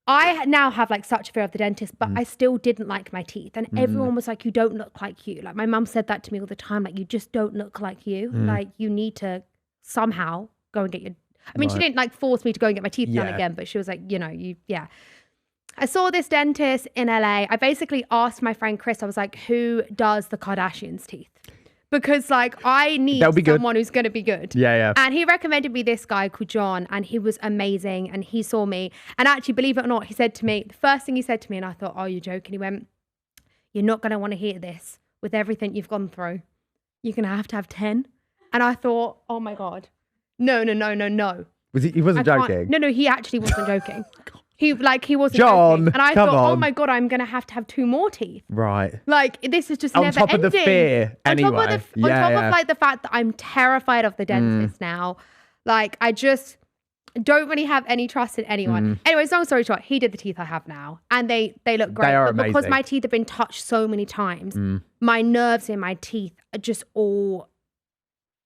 Speaker 2: I now have like such a fear of the dentist, but I still didn't like my teeth. And everyone was like, you don't look like you. Like my mum said that to me all the time. Like, you just don't look like you. Like you need to somehow go and get your, I mean, she
Speaker 1: Right.
Speaker 2: didn't like force me to go and get my teeth done
Speaker 1: Yeah.
Speaker 2: again, but she was like, you know, I saw this dentist in LA. I basically asked my friend Chris, I was like, who does the Kardashians' teeth? Because like I need
Speaker 1: They'll be good.
Speaker 2: someone who's going to be good.
Speaker 1: Yeah.
Speaker 2: And he recommended me this guy called John, and he was amazing. And he saw me, and actually, believe it or not, he said to me, the first thing he said to me, and I thought, oh, you're joking. He went, you're not going to want to hear this with everything you've gone through. You're going to have 10. And I thought, oh my God, no.
Speaker 1: He wasn't
Speaker 2: I can't-
Speaker 1: joking?
Speaker 2: No, he actually wasn't joking. He wasn't
Speaker 1: John,
Speaker 2: joking. And I
Speaker 1: come
Speaker 2: thought, oh
Speaker 1: on.
Speaker 2: my God, I'm going to have 2 more teeth.
Speaker 1: Right.
Speaker 2: Like, this is just
Speaker 1: On
Speaker 2: never
Speaker 1: top
Speaker 2: ending.
Speaker 1: of the fear, anyway.
Speaker 2: On top of like the fact that I'm terrified of the dentist now. Like, I just don't really have any trust in anyone. Anyways, long story short, he did the teeth I have now, and they look great.
Speaker 1: They are
Speaker 2: but because
Speaker 1: amazing.
Speaker 2: my teeth have been touched so many times, my nerves in my teeth are just all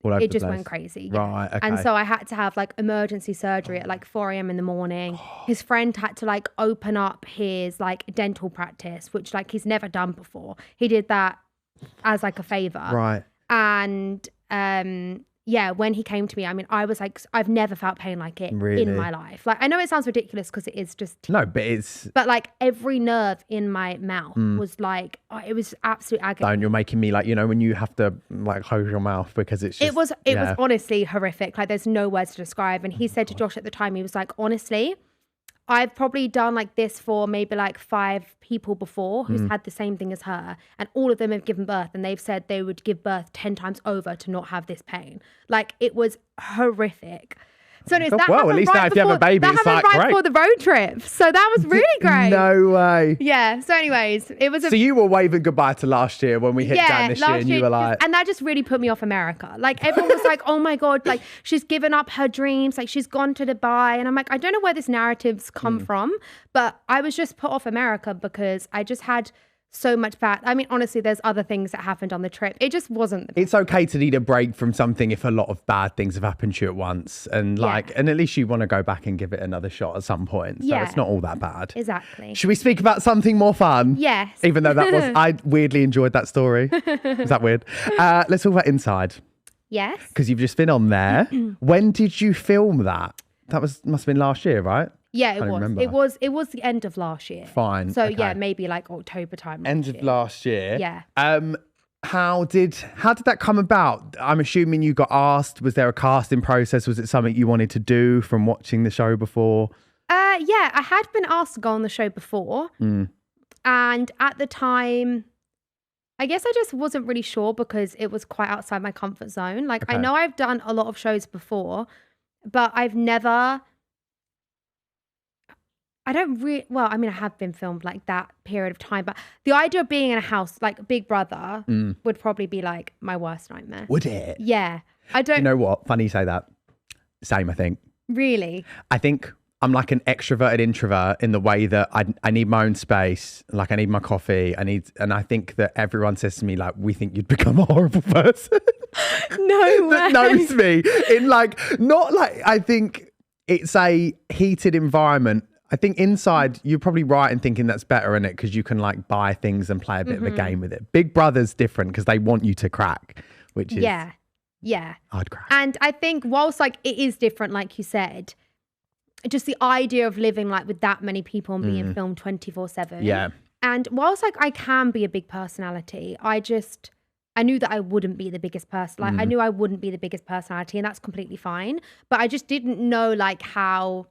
Speaker 1: over
Speaker 2: it
Speaker 1: the
Speaker 2: just
Speaker 1: place.
Speaker 2: went crazy.
Speaker 1: Right, okay.
Speaker 2: And so I had to have like emergency surgery at like 4 a.m. in the morning. His friend had to like open up his like dental practice, which like he's never done before. He did that as like a favor.
Speaker 1: Right.
Speaker 2: And yeah, when he came to me, I mean, I was like, I've never felt pain like it
Speaker 1: Really?
Speaker 2: in my life. Like, I know it sounds ridiculous because it is just,
Speaker 1: No, but it's...
Speaker 2: but like every nerve in my mouth was like, oh, it was absolute agony.
Speaker 1: And you're making me like, you know, when you have to like close your mouth because it's just...
Speaker 2: It was honestly horrific. Like there's no words to describe. And he said to Josh at the time, he was like, honestly, I've probably done like this for maybe like 5 people before who's had the same thing as her. And all of them have given birth, and they've said they would give birth 10 times over to not have this pain. Like it was horrific. So anyways, that
Speaker 1: well,
Speaker 2: happened
Speaker 1: at least
Speaker 2: right
Speaker 1: now if you have a
Speaker 2: before-
Speaker 1: baby,
Speaker 2: that
Speaker 1: it's
Speaker 2: happened
Speaker 1: like,
Speaker 2: right
Speaker 1: great.
Speaker 2: before the road trip. So that was really great.
Speaker 1: No way.
Speaker 2: Yeah. So anyways, it was a
Speaker 1: So you were waving goodbye to last year when we hit down this year, and you were like...
Speaker 2: and that just really put me off America. Like everyone was like, oh my God, like she's given up her dreams, like she's gone to Dubai. And I'm like, I don't know where this narrative's come from, but I was just put off America because I just had so much bad. I mean, honestly, there's other things that happened on the trip. It just wasn't.
Speaker 1: It's okay to need a break from something if a lot of bad things have happened to you at once. And like, and at least you want to go back and give it another shot at some point. So
Speaker 2: Yeah.
Speaker 1: it's not all that bad.
Speaker 2: Exactly.
Speaker 1: Should we speak about something more fun?
Speaker 2: Yes.
Speaker 1: Even though that was, I weirdly enjoyed that story. Is that weird? Let's talk about Inside,
Speaker 2: Yes.
Speaker 1: because you've just been on there. When did you film that? That must have been last year, right?
Speaker 2: Yeah, it
Speaker 1: can't
Speaker 2: was.
Speaker 1: remember.
Speaker 2: It was the end of last year.
Speaker 1: Fine.
Speaker 2: So
Speaker 1: okay.
Speaker 2: yeah, maybe like October time.
Speaker 1: End of last year.
Speaker 2: Yeah.
Speaker 1: How did that come about? I'm assuming you got asked. Was there a casting process? Was it something you wanted to do from watching the show before?
Speaker 2: Yeah, I had been asked to go on the show before. And at the time, I guess I just wasn't really sure because it was quite outside my comfort zone. Like, I
Speaker 1: Okay.
Speaker 2: know I've done a lot of shows before, but I've never... well, I mean, I have been filmed like that period of time, but the idea of being in a house like Big Brother would probably be like my worst nightmare.
Speaker 1: Would it?
Speaker 2: Yeah. I don't
Speaker 1: You know what? Funny you say that. Same, I think.
Speaker 2: really.
Speaker 1: I think I'm like an extroverted introvert in the way that I need my own space. Like I need my coffee. And I think that everyone says to me, like, we think you'd become a horrible person.
Speaker 2: No way.
Speaker 1: That knows me. In like, not like, I think it's a heated environment. I think inside, you're probably right in thinking that's better in it because you can like buy things and play a bit of a game with it. Big Brother's different because they want you to crack, which is,
Speaker 2: Yeah.
Speaker 1: I'd crack.
Speaker 2: And I think whilst like it is different, like you said, just the idea of living like with that many people and being filmed 24/7.
Speaker 1: Yeah.
Speaker 2: And whilst like I can be a big personality, I knew that I wouldn't be the biggest person. Like I knew I wouldn't be the biggest personality, and that's completely fine. But I just didn't know like how,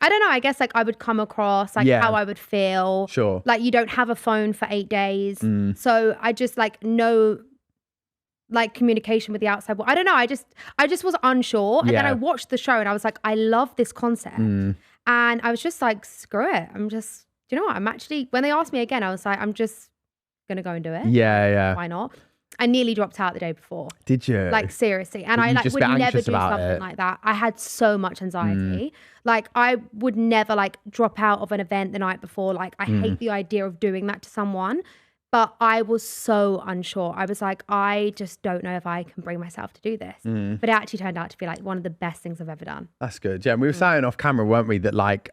Speaker 2: I don't know, I guess like I would come across, like how I would feel.
Speaker 1: Sure.
Speaker 2: Like you don't have a phone for 8 days. So I just like know like communication with the outside world. I don't know. I just was unsure. And then I watched the show and I was like, I love this concept. And I was just like, screw it. Do you know what? I'm actually, when they asked me again, I was like, I'm just going to go and do it.
Speaker 1: Yeah.
Speaker 2: Why not? I nearly dropped out the day before.
Speaker 1: Did you?
Speaker 2: Like seriously. And
Speaker 1: Were
Speaker 2: I
Speaker 1: you
Speaker 2: like
Speaker 1: just
Speaker 2: would
Speaker 1: a bit
Speaker 2: never
Speaker 1: anxious
Speaker 2: do
Speaker 1: about
Speaker 2: something
Speaker 1: it?
Speaker 2: like that. I had so much anxiety. Like I would never like drop out of an event the night before. Like I hate the idea of doing that to someone. But I was so unsure. I was like, I just don't know if I can bring myself to do this. But it actually turned out to be like one of the best things I've ever done.
Speaker 1: That's good. Yeah, and we were saying off camera, weren't we, that like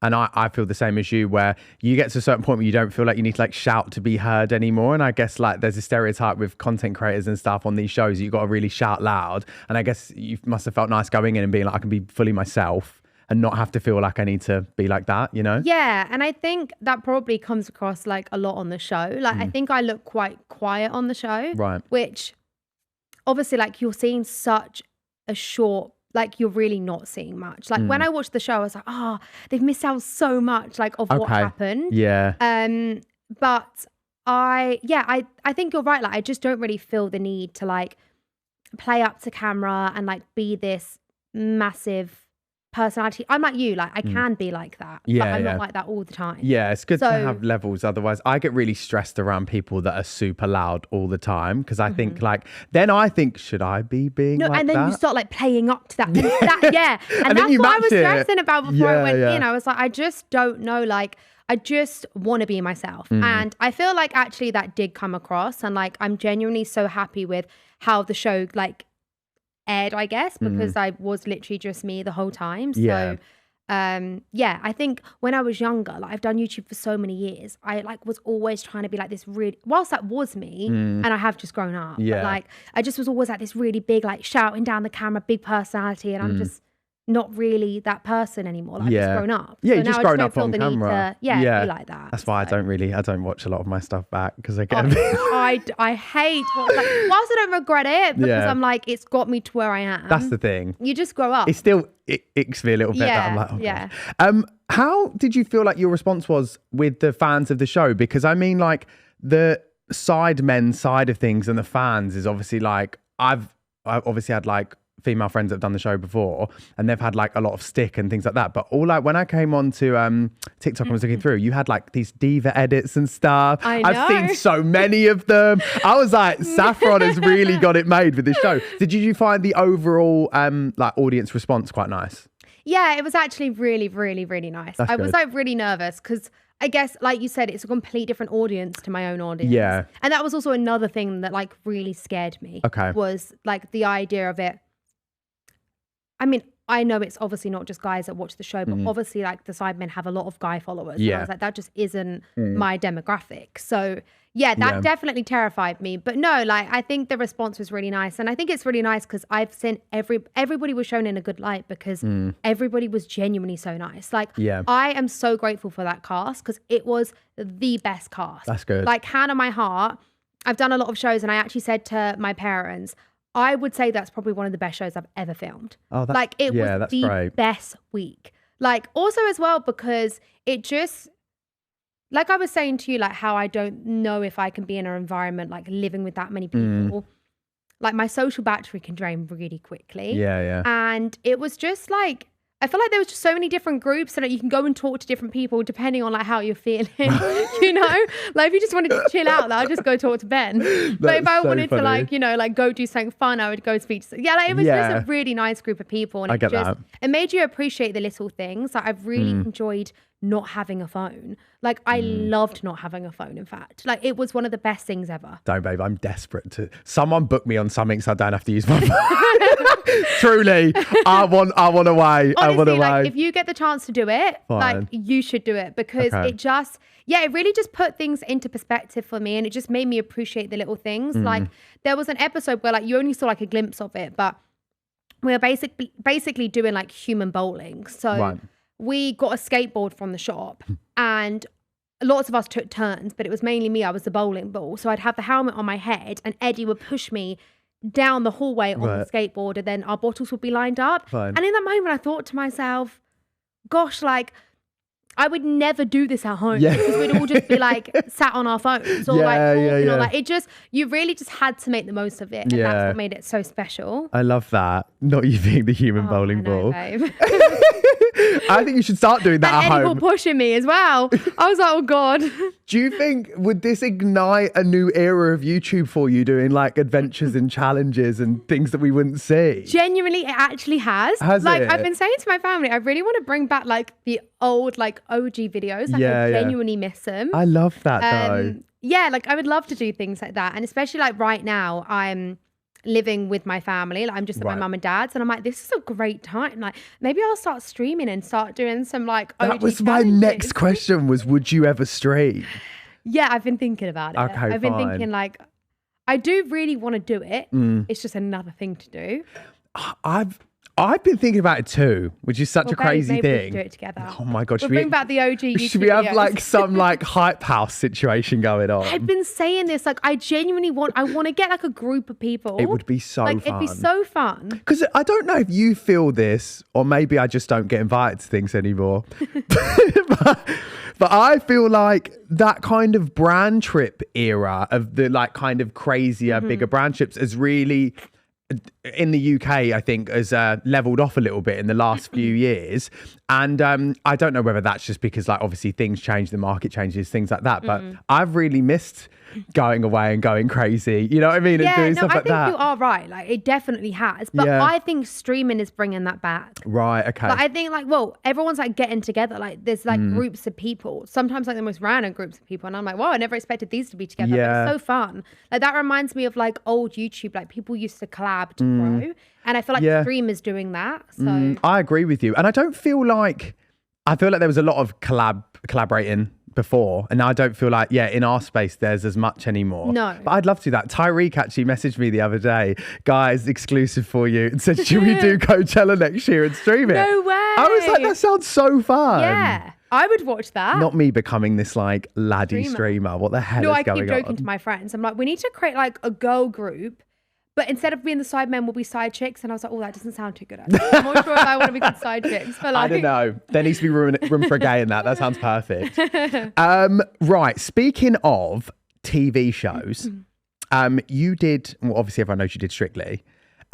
Speaker 1: And I feel the same as you, where you get to a certain point where you don't feel like you need to like shout to be heard anymore. And I guess like there's a stereotype with content creators and stuff on these shows, you got to really shout loud. And I guess you must have felt nice going in and being like, I can be fully myself and not have to feel like I need to be like that, you know?
Speaker 2: Yeah. And I think that probably comes across like a lot on the show. Like I think I look quite quiet on the show.
Speaker 1: Right.
Speaker 2: Which obviously like you're seeing such a short, like you're really not seeing much. Like when I watched the show, I was like, oh, they've missed out so much like of what happened.
Speaker 1: Yeah.
Speaker 2: But I think you're right. Like I just don't really feel the need to like play up to camera and like be this massive personality. I'm like you, like I can be like that, but I'm not like that all the time.
Speaker 1: Yeah, it's good to have levels. Otherwise, I get really stressed around people that are super loud all the time because I think like, then I think, should I be being like that?
Speaker 2: And then you start like playing up to that. And and that's what I was stressing about before I went in. I was like, I just don't know, like I just want to be myself. And I feel like actually that did come across, and like I'm genuinely so happy with how the show like aired, I guess, because I was literally just me the whole time. So I think when I was younger, like I've done YouTube for so many years, I like was always trying to be like this really, whilst that was me and I have just grown up, but like I just was always like this really big, like shouting down the camera, big personality, and I'm just not really that person anymore. Like I've just grown up.
Speaker 1: Yeah,
Speaker 2: so
Speaker 1: you just grown up on camera.
Speaker 2: Be like that.
Speaker 1: That's why I don't watch a lot of my stuff back because I get a bit...
Speaker 2: I hate whilst I don't regret it, because I'm like, it's got me to where I am.
Speaker 1: That's the thing.
Speaker 2: You just grow up.
Speaker 1: It still icks me a little bit that I'm like, oh gosh. How did you feel like your response was with the fans of the show? Because I mean, like the sidemen side of things and the fans is obviously like, I've obviously had like female friends that have done the show before and they've had like a lot of stick and things like that, but all like when I came on to TikTok and was looking through, you had like these diva edits and stuff. I've seen so many of them. I was like, Saffron has really got it made with this show. Did you find the overall like audience response quite nice?
Speaker 2: Yeah, it was actually really, really, really nice. I was like really nervous because I guess, like you said, it's a complete different audience to my own audience.
Speaker 1: Yeah.
Speaker 2: And that was also another thing that like really scared me. Was like the idea of it. I mean, I know it's obviously not just guys that watch the show, but obviously like the sidemen have a lot of guy followers. Yeah. And I was like, that just isn't my demographic. So yeah, that definitely terrified me. But no, like I think the response was really nice. And I think it's really nice because I've seen everybody was shown in a good light because everybody was genuinely so nice. Like I am so grateful for that cast because it was the best cast.
Speaker 1: That's good.
Speaker 2: Like hand on my heart, I've done a lot of shows and I actually said to my parents, I would say that's probably one of the best shows I've ever filmed. Oh, like it was the best week. Like also as well, because it just, like I was saying to you, like how I don't know if I can be in an environment like living with that many people. Like my social battery can drain really quickly. Yeah. And it was just like, I feel like there was just so many different groups so that you can go and talk to different people depending on like how you're feeling, you know? Like if you just wanted to chill out, like, I'd just go talk to Ben. But if I wanted to like, you know, like go do something fun, I would go speak to, like it was just a really nice group of people. And
Speaker 1: I get that.
Speaker 2: It made you appreciate the little things. Like I've really enjoyed not having a phone. Like I loved not having a phone, in fact. Like it was one of the best things ever.
Speaker 1: Don't, babe, I'm desperate to, someone book me on something so I don't have to use my phone. Truly, I want away.
Speaker 2: Honestly,
Speaker 1: I want away.
Speaker 2: Like if you get the chance to do it, like you should do it because it just, it really just put things into perspective for me and it just made me appreciate the little things. Like there was an episode where like you only saw like a glimpse of it, but we were basically doing like human bowling. So we got a skateboard from the shop and lots of us took turns, but it was mainly me. I was the bowling ball. So I'd have the helmet on my head and Eddie would push me down the hallway on the skateboard and then our bottles would be lined up. And in that moment I thought to myself, gosh, like I would never do this at home because we'd all just be like sat on our phones or like talking or like it just, you really just had to make the most of it. And that's what made it so special.
Speaker 1: I love that. Not you being the human bowling ball.
Speaker 2: Babe.
Speaker 1: I think you should start doing that at home.
Speaker 2: Eddie pushing me as well. I was like, oh God.
Speaker 1: Do you think, would this ignite a new era of YouTube for you doing like adventures and challenges and things that we wouldn't see?
Speaker 2: Genuinely, it actually has. Like I've been saying to my family, I really want to bring back like the old like OG videos. Like I genuinely miss them.
Speaker 1: I love that though.
Speaker 2: Yeah, like I would love to do things like that. And especially like right now, living with my family. Like I'm just at my mum and dad's, and I'm like, this is a great time. Like maybe I'll start streaming and start doing some like OG
Speaker 1: That was
Speaker 2: challenges.
Speaker 1: my next question was, would you ever stream?
Speaker 2: Yeah, I've been thinking about it.
Speaker 1: Okay,
Speaker 2: I've been
Speaker 1: fine.
Speaker 2: thinking like, I do really want to do it. It's just another thing to do.
Speaker 1: I've been thinking about it too, which is such a crazy
Speaker 2: maybe we
Speaker 1: thing.
Speaker 2: should do it together.
Speaker 1: Oh my gosh.
Speaker 2: We'll bring back the OG YouTube
Speaker 1: Should we have
Speaker 2: videos.
Speaker 1: like some like hype house situation going on?
Speaker 2: I've been saying this, like I genuinely want to get like a group of people.
Speaker 1: It would be so
Speaker 2: like,
Speaker 1: fun.
Speaker 2: It'd be so fun.
Speaker 1: Because I don't know if you feel this, or maybe I just don't get invited to things anymore. But I feel like that kind of brand trip era of the like kind of crazier, bigger brand trips is really, in the UK, I think, has leveled off a little bit in the last few years. And I don't know whether that's just because like obviously things change, the market changes, things like that. But I've really missed going away and going crazy. You know what I mean? And doing stuff like that.
Speaker 2: I think you are right. Like it definitely has. But I think streaming is bringing that back.
Speaker 1: Right, okay.
Speaker 2: But I think like, well, everyone's like getting together. Like there's like groups of people, sometimes like the most random groups of people. And I'm like, wow, I never expected these to be together.
Speaker 1: Yeah.
Speaker 2: But it's so fun. Like that reminds me of like old YouTube, like people used to collab to grow. And I feel like streamers doing that. So
Speaker 1: I agree with you. And I feel like there was a lot of collaborating before, and now I don't feel like in our space there's as much anymore.
Speaker 2: No,
Speaker 1: but I'd love to do that. Tyreek actually messaged me the other day, guys, exclusive for you, and said, should we do Coachella next year and stream it?
Speaker 2: No way.
Speaker 1: I was like, that sounds so fun.
Speaker 2: Yeah, I would watch that.
Speaker 1: Not me becoming this like laddie streamer. What the hell is going on?
Speaker 2: No, I keep joking to my friends. I'm like, we need to create like a girl group, but instead of being the side men, we'll be side chicks. And I was like, oh, that doesn't sound too good. Actually. I'm not sure if I want to be good side chicks. But like,
Speaker 1: I don't know. There needs to be room for a gay in that. That sounds perfect. Right. Speaking of TV shows, you did, well, obviously everyone knows you did Strictly.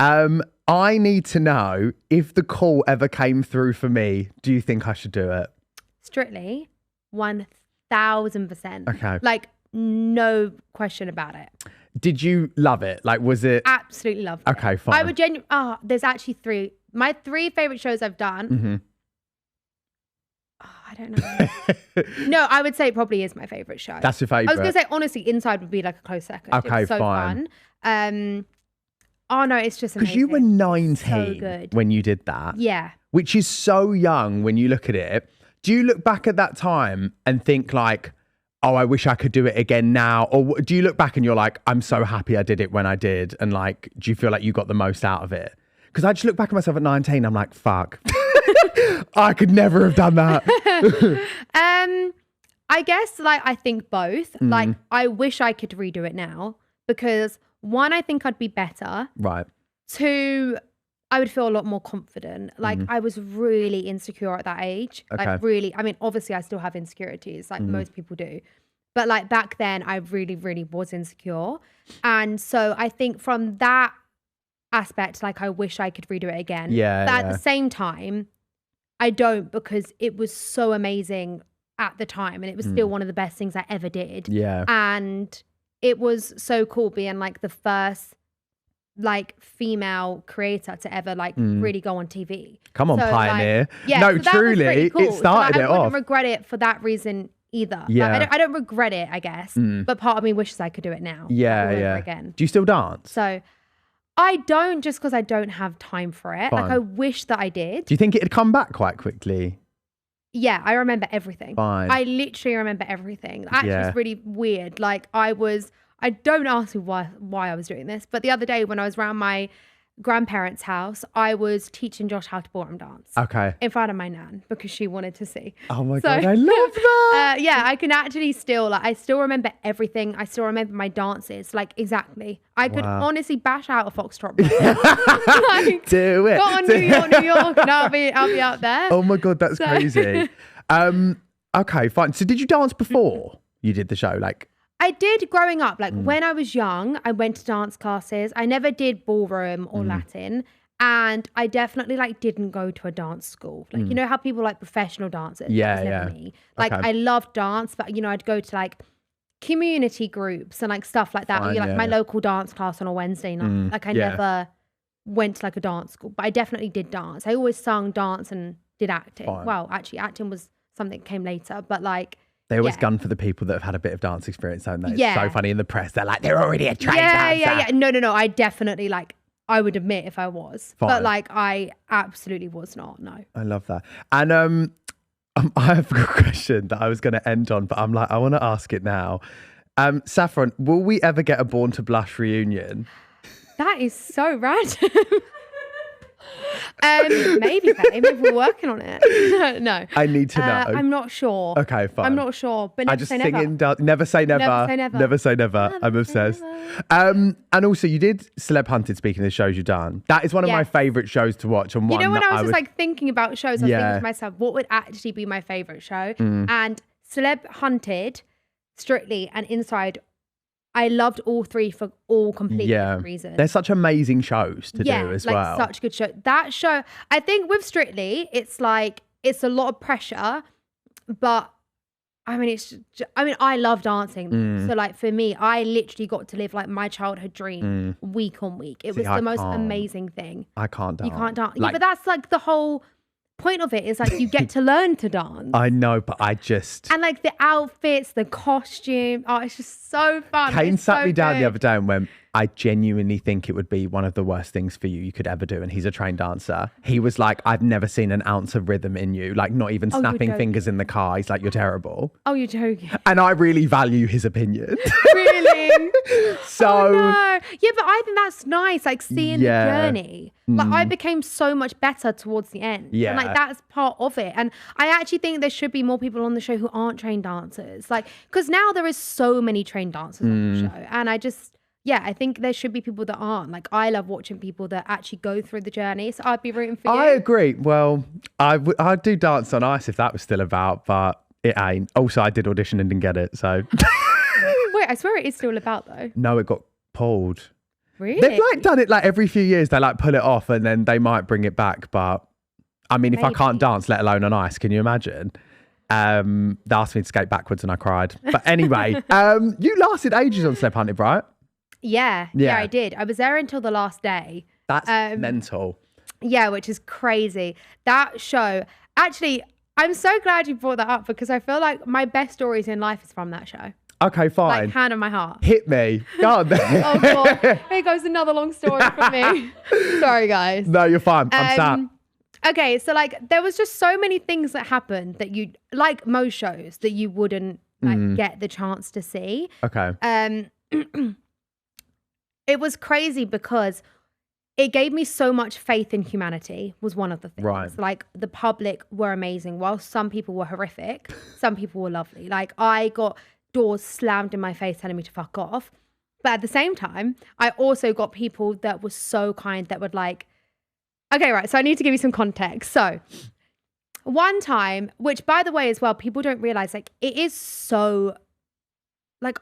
Speaker 1: I need to know if the call ever came through for me. Do you think I should do it?
Speaker 2: Strictly, 1000%.
Speaker 1: Okay.
Speaker 2: Like, no question about it.
Speaker 1: Did you love it? Like, was it?
Speaker 2: Absolutely loved it.
Speaker 1: Okay, fine.
Speaker 2: I would there's actually three. My three favorite shows I've done. I don't know. No, I would say it probably is my favorite show.
Speaker 1: That's your favorite.
Speaker 2: I was going to say, honestly, Inside would be like a close second.
Speaker 1: Okay,
Speaker 2: it was so
Speaker 1: fine.
Speaker 2: fun. Oh no, it's just amazing.
Speaker 1: Because you were 19
Speaker 2: so good.
Speaker 1: when you did that.
Speaker 2: Yeah.
Speaker 1: Which is so young when you look at it. Do you look back at that time and think like, oh, I wish I could do it again now? Or do you look back and you're like, I'm so happy I did it when I did? And like, do you feel like you got the most out of it? Because I just look back at myself at 19, I'm like, fuck. I could never have done that.
Speaker 2: I guess like I think both. Like I wish I could redo it now because one, I think I'd be better.
Speaker 1: Right.
Speaker 2: Two, I would feel a lot more confident. Like I was really insecure at that age.
Speaker 1: Okay.
Speaker 2: Like really, I mean, obviously I still have insecurities like most people do. But like back then I really, really was insecure. And so I think from that aspect, like I wish I could redo it again.
Speaker 1: Yeah.
Speaker 2: But at the same time, I don't because it was so amazing at the time and it was still one of the best things I ever did.
Speaker 1: Yeah.
Speaker 2: And it was so cool being like the first like female creator to ever like really go on TV.
Speaker 1: Come on,
Speaker 2: so,
Speaker 1: pioneer.
Speaker 2: Like, yeah,
Speaker 1: no,
Speaker 2: so that
Speaker 1: truly,
Speaker 2: was pretty cool.
Speaker 1: it started
Speaker 2: so,
Speaker 1: it
Speaker 2: I
Speaker 1: off.
Speaker 2: wouldn't regret it for that reason either.
Speaker 1: Yeah.
Speaker 2: Like, I don't regret it, I guess. But part of me wishes I could do it now.
Speaker 1: Yeah,
Speaker 2: all over
Speaker 1: yeah.
Speaker 2: again.
Speaker 1: Do you still dance?
Speaker 2: So I don't just because I don't have time for it.
Speaker 1: Fine.
Speaker 2: Like I wish that I did.
Speaker 1: Do you think it'd come back quite quickly?
Speaker 2: Yeah, I remember everything.
Speaker 1: Fine.
Speaker 2: I literally remember everything. Actually,
Speaker 1: Yeah.
Speaker 2: it's really weird. Like I don't ask me why I was doing this, but the other day when I was around my grandparents' house, I was teaching Josh how to ballroom dance.
Speaker 1: Okay.
Speaker 2: In front of my nan because she wanted to see.
Speaker 1: Oh my God, I love that.
Speaker 2: Yeah, I can actually still, I still remember everything. I still remember my dances, like exactly. I could honestly bash out a foxtrot. Like,
Speaker 1: do it.
Speaker 2: Go on New York, and I'll be out there.
Speaker 1: Oh my God, that's crazy. Okay, fine. So did you dance before you did the show? Like,
Speaker 2: I did growing up. Like when I was young, I went to dance classes. I never did ballroom or Latin. And I definitely like didn't go to a dance school. Like, you know how people like professional dancers?
Speaker 1: Yeah,
Speaker 2: That was never
Speaker 1: yeah.
Speaker 2: me. Like
Speaker 1: Okay.
Speaker 2: I loved dance, but you know, I'd go to like community groups and like stuff like that.
Speaker 1: Fine,
Speaker 2: Or, like
Speaker 1: yeah,
Speaker 2: my
Speaker 1: yeah.
Speaker 2: local dance class on a Wednesday night. Like I
Speaker 1: yeah.
Speaker 2: never went to like a dance school, but I definitely did dance. I always sung, dance and did acting.
Speaker 1: Fine.
Speaker 2: Well, actually acting was something that came later, but like,
Speaker 1: They always gun for the people that have had a bit of dance experience, don't they?
Speaker 2: Yeah.
Speaker 1: It's so funny in the press. They're like, they're already a trained dancer.
Speaker 2: Yeah. No. I definitely I would admit if I was,
Speaker 1: Fine.
Speaker 2: but I absolutely was not. No.
Speaker 1: I love that. And I have a question that I was going to end on, but I'm like, I want to ask it now. Saffron, will we ever get a Born to Blush reunion?
Speaker 2: That is so random. Maybe we're working on it. No.
Speaker 1: I need to know.
Speaker 2: I'm not sure.
Speaker 1: Okay, fine.
Speaker 2: I'm not sure, but never say never.
Speaker 1: Never say never.
Speaker 2: Never say never.
Speaker 1: Never say never. I'm obsessed. And also, you did Celeb Hunted. Speaking of the shows you've done, that is one of my favourite shows to watch. And
Speaker 2: you know, when I was just thinking about shows, I was thinking to myself, what would actually be my favourite show? And Celeb Hunted, Strictly, and Inside. I loved all three for all completely different reasons.
Speaker 1: They're such amazing shows to do as well.
Speaker 2: Such good show. That show, I think with Strictly, it's a lot of pressure, but I love dancing. So for me, I literally got to live my childhood dream week on week. It was the most amazing thing.
Speaker 1: I can't dance.
Speaker 2: You can't dance. But that's the whole point of it is you get to learn to dance.
Speaker 1: I know, but I just...
Speaker 2: And the outfits, the costume. Oh, it's just so fun.
Speaker 1: Kane sat me down the other day and went, I genuinely think it would be one of the worst things for you could ever do. And he's a trained dancer. He was like, I've never seen an ounce of rhythm in you. Not even snapping fingers in the car. He's like, you're terrible.
Speaker 2: Oh, you're joking.
Speaker 1: And I really value his opinion.
Speaker 2: Really?
Speaker 1: So...
Speaker 2: Oh, no. Yeah, but I think that's nice. Seeing the journey. I became so much better towards the end.
Speaker 1: Yeah.
Speaker 2: And that's part of it. And I actually think there should be more people on the show who aren't trained dancers. Because now there is so many trained dancers on the show. And I think there should be people that aren't. I love watching people that actually go through the journey. So I'd be rooting for you.
Speaker 1: I agree. Well, I'd do Dance on Ice if that was still about, but it ain't. Also, I did audition and didn't get it, so...
Speaker 2: Wait, I swear it is still about, though.
Speaker 1: No, it got pulled.
Speaker 2: Really?
Speaker 1: They've done it every few years. They pull it off and then they might bring it back. But I mean, if I can't dance, let alone on ice, can you imagine? They asked me to skate backwards and I cried. But anyway, you lasted ages on Celeb Hunted, right?
Speaker 2: Yeah, I did. I was there until the last day.
Speaker 1: That's mental.
Speaker 2: Yeah, which is crazy. That show, actually, I'm so glad you brought that up because I feel like my best stories in life is from that show.
Speaker 1: Okay, fine.
Speaker 2: Hand on my heart.
Speaker 1: Hit me. Go on then.
Speaker 2: Oh, God. Here goes another long story from me. Sorry, guys.
Speaker 1: No, you're fine. I'm sad.
Speaker 2: Okay, so there was just so many things that happened that you, most shows, that you wouldn't get the chance to see.
Speaker 1: Okay.
Speaker 2: It was crazy because it gave me so much faith in humanity was one of the things.
Speaker 1: Right.
Speaker 2: The public were amazing. While some people were horrific, some people were lovely. I got doors slammed in my face telling me to fuck off. But at the same time, I also got people that were so kind that would okay, right. So I need to give you some context. So one time, which by the way, as well, people don't realize it is so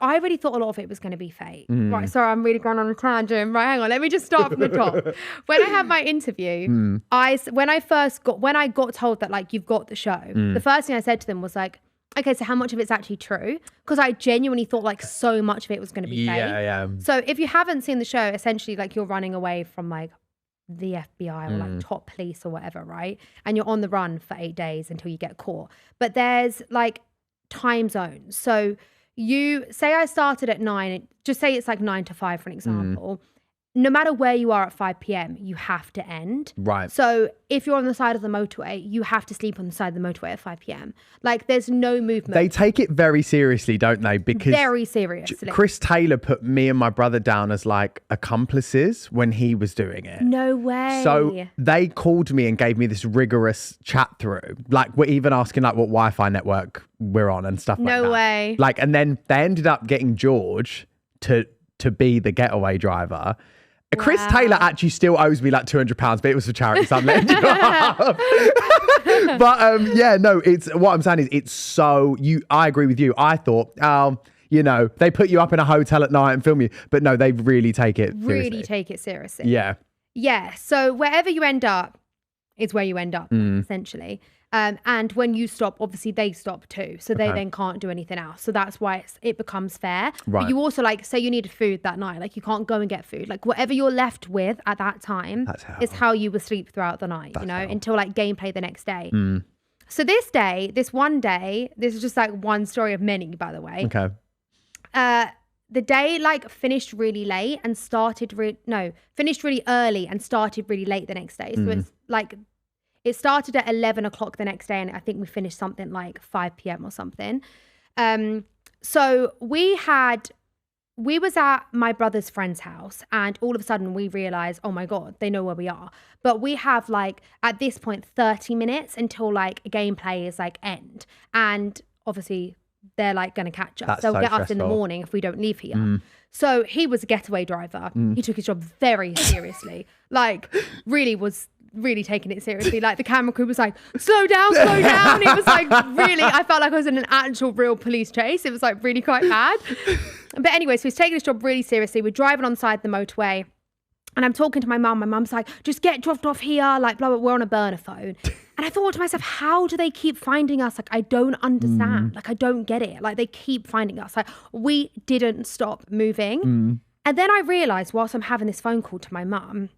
Speaker 2: I really thought a lot of it was going to be fake. Right. Sorry, I'm really going on a tangent. Right. Hang on. Let me just start from the top. When I had my interview, when I got told that you've got the show, the first thing I said to them was okay, so how much of it's actually true? Because I genuinely thought so much of it was going to be fake.
Speaker 1: Yeah.
Speaker 2: So if you haven't seen the show, essentially you're running away from the FBI or top police or whatever, right? And you're on the run for 8 days until you get caught. But there's time zones. So you say I started at 9, just say it's 9 to 5 for an example. No matter where you are at 5 p.m, you have to end.
Speaker 1: Right.
Speaker 2: So if you're on the side of the motorway, you have to sleep on the side of the motorway at 5 p.m. There's no movement.
Speaker 1: They take it very seriously, don't they? Because
Speaker 2: very seriously.
Speaker 1: Chris Taylor put me and my brother down as accomplices when he was doing it.
Speaker 2: No way.
Speaker 1: So they called me and gave me this rigorous chat through. We're even asking what Wi-Fi network we're on and stuff like that.
Speaker 2: No way.
Speaker 1: And then they ended up getting George to be the getaway driver.
Speaker 2: Wow.
Speaker 1: Chris Taylor actually still owes me £200, but it was for charity, so I'm letting you off. But it's what I'm saying is it's so I agree with you. I thought, they put you up in a hotel at night and film you, but no, they really take it seriously.
Speaker 2: Really take it seriously.
Speaker 1: Yeah.
Speaker 2: Yeah. So wherever you end up is where you end up, essentially. And when you stop, obviously they stop too. So they then can't do anything else. So that's why it becomes fair.
Speaker 1: Right.
Speaker 2: But you also say you needed food that night. You can't go and get food. Whatever you're left with at that time is how you will sleep throughout the night, until gameplay the next day. So this one day, this is just like one story of many, by the way.
Speaker 1: Okay.
Speaker 2: The day like finished really late and finished really early and started really late the next day. So it's like, it started at 11 o'clock the next day and I think we finished something like 5 p.m. or something. So we was at my brother's friend's house and all of a sudden we realized, oh my God, they know where we are. But we have like, at this point, 30 minutes until like gameplay is like end. And obviously they're like going to catch us. They'll get us in the morning if we don't leave here. So he was a getaway driver. He took his job very seriously. Like really taking it seriously. Like the camera crew was like, slow down. It was like really, I felt like I was in an actual real police chase. It was like really quite bad. But anyway, so he's taking his job really seriously. We're driving on the side of the motorway and I'm talking to my mum. My mum's like, just get dropped off here. Like blah, blah, we're on a burner phone. And I thought to myself, how do they keep finding us? Like, I don't understand. Like, I don't get it. Like they keep finding us. Like we didn't stop moving. And then I realized whilst I'm having this phone call to my mum,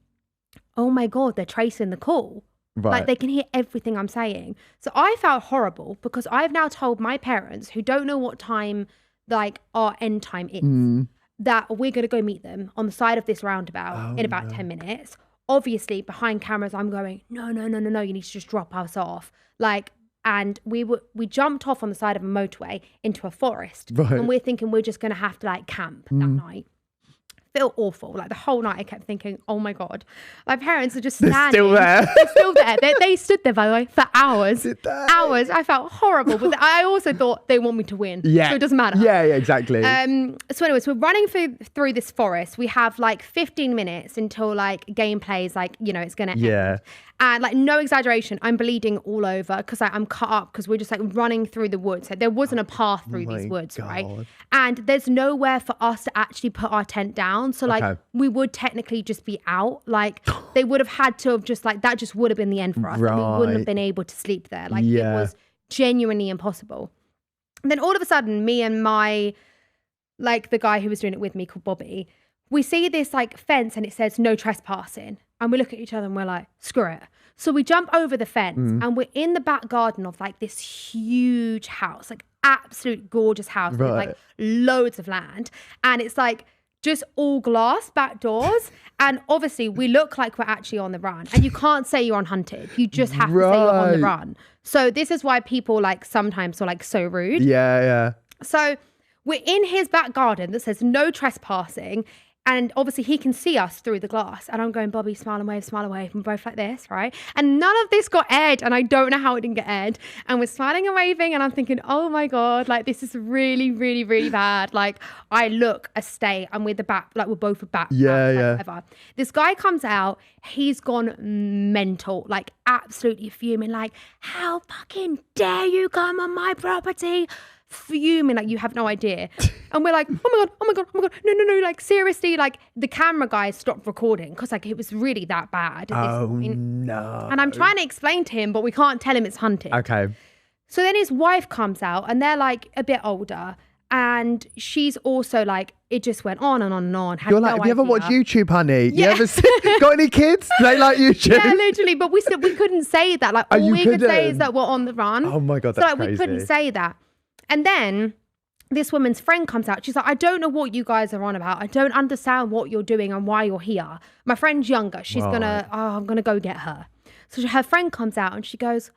Speaker 2: oh my God, they're tracing the call. Right. Like they can hear everything I'm saying. So I felt horrible because I've now told my parents who don't know what time like our end time is that we're going to go meet them on the side of this roundabout in about 10 minutes. Obviously behind cameras, I'm going, no, you need to just drop us off. Like, and we jumped off on the side of a motorway into a forest. Right. And we're thinking we're just going to have to like camp that night. Feel awful. Like the whole night I kept thinking, oh my God, my parents are just standing.
Speaker 1: Still there.
Speaker 2: They're still there. They stood there, by the way, for hours. Hours. I felt horrible. But I also thought they want me to win. Yeah. So it doesn't matter.
Speaker 1: Yeah, exactly.
Speaker 2: So anyways, we're running through this forest. We have like 15 minutes until like gameplay is like, you know, it's going to end. And like no exaggeration, I'm bleeding all over because I'm cut up because we're just like running through the woods. Like, there wasn't a path through these woods, right? And there's nowhere for us to actually put our tent down. So like we would technically just be out. Like they would have had to have just like, that just would have been the end for us. Right. Like, we wouldn't have been able to sleep there. Like it was genuinely impossible. And then all of a sudden, me and my, like the guy who was doing it with me called Bobby, we see this like fence and it says no trespassing. And we look at each other and we're like, screw it. So we jump over the fence and we're in the back garden of like this huge house, like absolute gorgeous house with like loads of land. And it's like just all glass back doors. And obviously we look like we're actually on the run. And you can't say you're unhunted. You just have to say you're on the run. So this is why people like sometimes are like so rude. Yeah. So we're in his back garden that says no trespassing. And obviously he can see us through the glass. And I'm going, Bobby, smile and wave. And we're both like this, right? And none of this got aired. And I don't know how it didn't get aired. And we're smiling and waving. And I'm thinking, oh my God, like this is really, really, really bad. Like I look a state and we're both a back. Whatever. This guy comes out. He's gone mental, like absolutely fuming. Like, how fucking dare you come on my property? Fuming, like you have no idea. And we're like, oh my god, no, like seriously, like the camera guys stopped recording because like it was really that bad at this point. No. And I'm trying to explain to him, but we can't tell him it's hunting. Okay. So then his wife comes out and they're like a bit older and she's also like, it just went on and on and on.
Speaker 1: You're like, have you ever watched YouTube, honey? Yeah. You ever got any kids? They like YouTube?
Speaker 2: Yeah, literally. But we couldn't say that. Like all we could say is that we're on the run.
Speaker 1: Oh my God, that's crazy.
Speaker 2: We couldn't say that. And then this woman's friend comes out. She's like, I don't know what you guys are on about. I don't understand what you're doing and why you're here. My friend's younger. She's I'm going to go get her. So her friend comes out and she goes,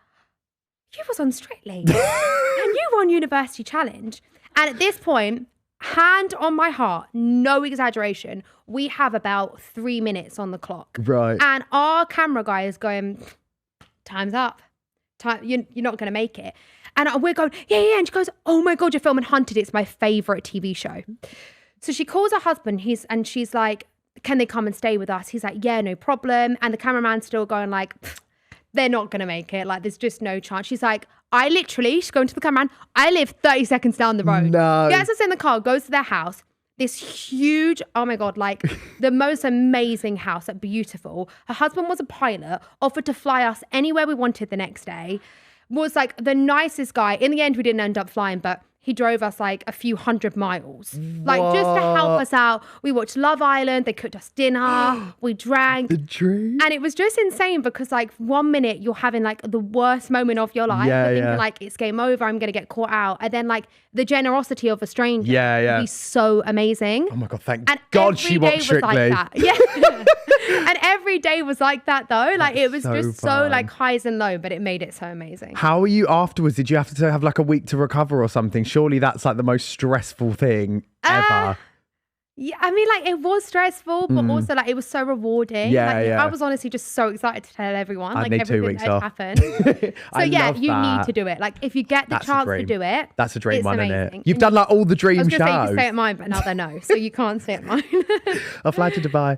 Speaker 2: you was on Strictly and you won University Challenge. And at this point, hand on my heart, no exaggeration, we have about 3 minutes on the clock. Right. And our camera guy is going, time's up. You're not going to make it. And we're going, yeah. And she goes, oh my God, you're filming Hunted. It's my favorite TV show. So she calls her husband. She's like, can they come and stay with us? He's like, yeah, no problem. And the cameraman's still going like, they're not going to make it. Like, there's just no chance. She's like, she's going to the cameraman. I live 30 seconds down the road. No. Gets us in the car, goes to their house. This huge, oh my God, like the most amazing house, like beautiful. Her husband was a pilot, offered to fly us anywhere we wanted the next day. Was like the nicest guy. In the end, we didn't end up flying, but he drove us like a few 100 miles, like just to help us out. We watched Love Island. They cooked us dinner. We drank.
Speaker 1: The dream.
Speaker 2: And it was just insane because like 1 minute you're having like the worst moment of your life.
Speaker 1: Yeah,
Speaker 2: You're thinking
Speaker 1: yeah.
Speaker 2: like it's game over. I'm going to get caught out. And then like the generosity of a stranger
Speaker 1: Yeah.
Speaker 2: would be so amazing.
Speaker 1: Oh my God, thank
Speaker 2: And
Speaker 1: God
Speaker 2: every
Speaker 1: she
Speaker 2: day
Speaker 1: watched
Speaker 2: was
Speaker 1: Strictly.
Speaker 2: like that. Yeah. And every day was like that though. Like it was
Speaker 1: so
Speaker 2: just so
Speaker 1: fun.
Speaker 2: like highs and lows, but it made it so amazing.
Speaker 1: How are you afterwards? Did you have to have like a week to recover or something? Surely that's like the most stressful thing ever.
Speaker 2: Yeah, I mean, like it was stressful, but also like it was so rewarding.
Speaker 1: Yeah,
Speaker 2: like,
Speaker 1: yeah.
Speaker 2: I was honestly just so excited to tell everyone
Speaker 1: I'd
Speaker 2: like
Speaker 1: need 2
Speaker 2: everything
Speaker 1: weeks
Speaker 2: that
Speaker 1: off.
Speaker 2: had happened. So
Speaker 1: I
Speaker 2: yeah,
Speaker 1: love
Speaker 2: you
Speaker 1: that.
Speaker 2: need to do it. Like if you get the
Speaker 1: That's a
Speaker 2: chance to
Speaker 1: dream.
Speaker 2: do it,
Speaker 1: That's a dream
Speaker 2: it's
Speaker 1: one, isn't
Speaker 2: amazing.
Speaker 1: it? You've
Speaker 2: And
Speaker 1: done like all the
Speaker 2: I
Speaker 1: dream
Speaker 2: was gonna say you
Speaker 1: shows.
Speaker 2: can stay at mine, but now they know, so you can't stay at mine.
Speaker 1: I'll fly to Dubai.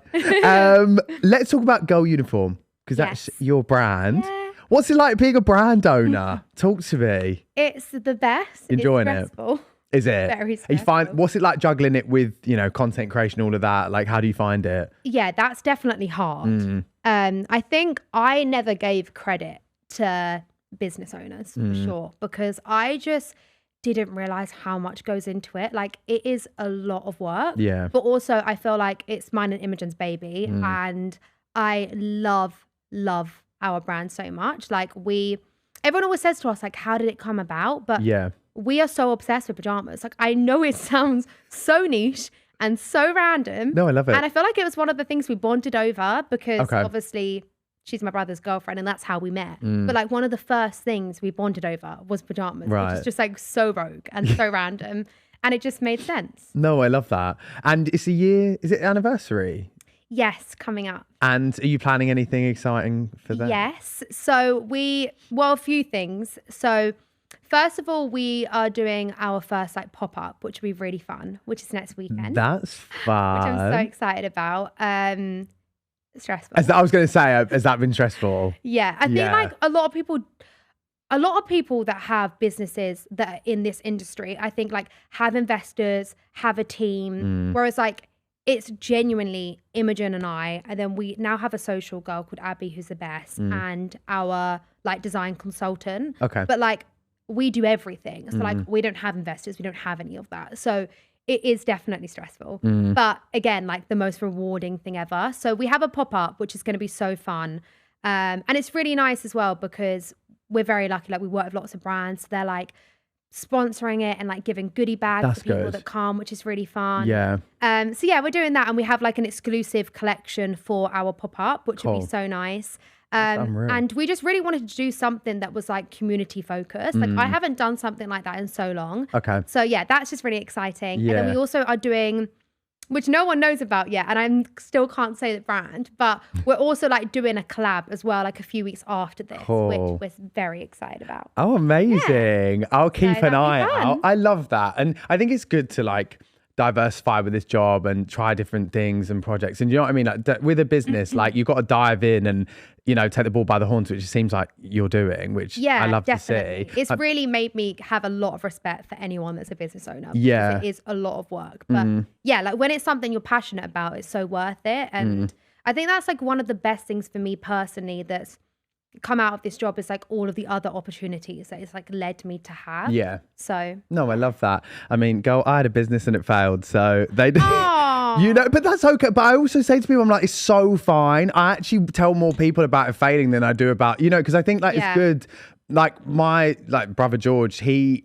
Speaker 1: Let's talk about Girl Uniform because that's
Speaker 2: Yes.
Speaker 1: your brand.
Speaker 2: Yeah.
Speaker 1: What's it like being a brand owner? Talk to me.
Speaker 2: It's the best.
Speaker 1: Enjoying
Speaker 2: it's
Speaker 1: it?
Speaker 2: stressful.
Speaker 1: Is it?
Speaker 2: Very
Speaker 1: You find
Speaker 2: stressful.
Speaker 1: what's it like juggling it with content creation, all of that? Like, how do you find it?
Speaker 2: Yeah, that's definitely hard.
Speaker 1: Mm.
Speaker 2: I think I never gave credit to business owners for sure because I just didn't realize how much goes into it. Like it is a lot of work.
Speaker 1: Yeah.
Speaker 2: But also I feel like it's mine and Imogen's baby and I love our brand so much. Like everyone always says to us like, how did it come about? But
Speaker 1: Yeah.
Speaker 2: we are so obsessed with pajamas. Like I know it sounds so niche and so random.
Speaker 1: No, I love it.
Speaker 2: And I feel like it was one of the things we bonded over because
Speaker 1: Okay.
Speaker 2: obviously she's my brother's girlfriend and that's how we met. But like one of the first things we bonded over was pajamas, which
Speaker 1: Right.
Speaker 2: is just like so rogue and so random. And it just made sense.
Speaker 1: No, I love that. And it's a year, is it anniversary?
Speaker 2: Yes, coming up.
Speaker 1: And are you planning anything exciting for that?
Speaker 2: Yes. So a few things. So first of all, we are doing our first like pop-up, which will be really fun, which is next weekend.
Speaker 1: That's
Speaker 2: Which
Speaker 1: fun.
Speaker 2: I'm so excited about. Stressful.
Speaker 1: I was going to say, has that been stressful?
Speaker 2: Yeah, I think
Speaker 1: Yeah.
Speaker 2: like a lot of people that have businesses that are in this industry, I think like have investors, have a team, whereas like it's genuinely Imogen and I, and then we now have a social girl called Abby who's the best, and our like design consultant.
Speaker 1: Okay.
Speaker 2: But like we do everything. So like we don't have investors, we don't have any of that. So it is definitely stressful. But again, like the most rewarding thing ever. So we have a pop-up, which is going to be so fun. And it's really nice as well because we're very lucky. Like we work with lots of brands. So they're like sponsoring it and like giving goodie bags
Speaker 1: That's
Speaker 2: to people
Speaker 1: good.
Speaker 2: that come, which is really fun.
Speaker 1: Yeah.
Speaker 2: So yeah, we're doing that. And we have like an exclusive collection for our pop-up, which will be
Speaker 1: Cool.
Speaker 2: so nice.
Speaker 1: unreal.
Speaker 2: And we just really wanted to do something that was like community focused. Like I haven't done something like that in so long.
Speaker 1: Okay.
Speaker 2: So yeah, that's just really exciting. And then
Speaker 1: Yeah.
Speaker 2: we also are doing, which no one knows about yet, and I still can't say the brand, but we're also like doing a collab as well, like a few weeks after this,
Speaker 1: Cool.
Speaker 2: which we're very excited about.
Speaker 1: Oh, amazing. I'll keep
Speaker 2: So
Speaker 1: an
Speaker 2: that'll
Speaker 1: eye
Speaker 2: be fun.
Speaker 1: out. I love that. And I think it's good to like diversify with this job and try different things and projects. And you know what I mean? Like with a business, like you've got to dive in and, take the ball by the horns, which it seems like you're doing, which
Speaker 2: Yeah,
Speaker 1: I love
Speaker 2: definitely.
Speaker 1: to see.
Speaker 2: It's really made me have a lot of respect for anyone that's a business owner. because
Speaker 1: Yeah.
Speaker 2: It is a lot of work. But yeah, like when it's something you're passionate about, it's so worth it. And I think that's like one of the best things for me personally that's come out of this job is like all of the other opportunities that it's like led me to have.
Speaker 1: Yeah.
Speaker 2: So
Speaker 1: No, I love that. I mean, girl, I had a business and it failed. So they
Speaker 2: Aw.
Speaker 1: but that's okay. But I also say to people, I'm like, it's so fine. I actually tell more people about it failing than I do about, because I think like
Speaker 2: Yeah.
Speaker 1: it's good. Like my brother George, he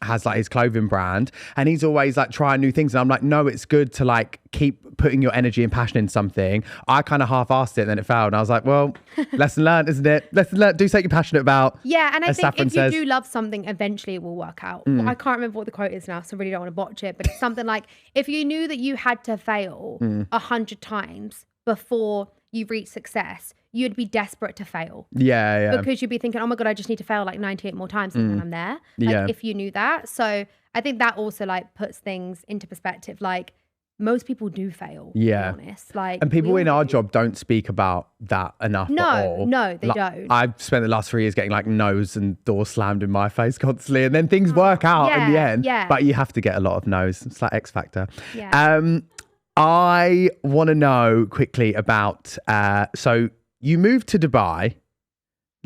Speaker 1: has like his clothing brand and he's always like trying new things. And I'm like, no, it's good to like keep putting your energy and passion in something. I kind of half-assed it and then it failed. And I was like, well, lesson learned, isn't it? Lesson learned, do something you're passionate about.
Speaker 2: Yeah, and I
Speaker 1: as
Speaker 2: think
Speaker 1: Saffron
Speaker 2: if you
Speaker 1: says.
Speaker 2: do love something, eventually it will work out. I can't remember what the quote is now, so I really don't want to botch it. But it's something like, if you knew that you had to fail 100 times before you reach success, you'd be desperate to fail.
Speaker 1: Yeah.
Speaker 2: Because you'd be thinking, oh my God, I just need to fail like 98 more times and then I'm there. Like
Speaker 1: Yeah.
Speaker 2: if you knew that. So I think that also like puts things into perspective. Like most people do fail,
Speaker 1: Yeah.
Speaker 2: to be honest. Like,
Speaker 1: And people
Speaker 2: we
Speaker 1: in
Speaker 2: all
Speaker 1: our
Speaker 2: do.
Speaker 1: job don't speak about that enough
Speaker 2: No,
Speaker 1: at all.
Speaker 2: no, they
Speaker 1: Like,
Speaker 2: don't.
Speaker 1: I've spent the last 3 years getting like no's and doors slammed in my face constantly, and then things work out in the
Speaker 2: yeah,
Speaker 1: end.
Speaker 2: yeah.
Speaker 1: But you have to get a lot of no's. It's like X Factor.
Speaker 2: Yeah.
Speaker 1: I want to know quickly about. So you moved to Dubai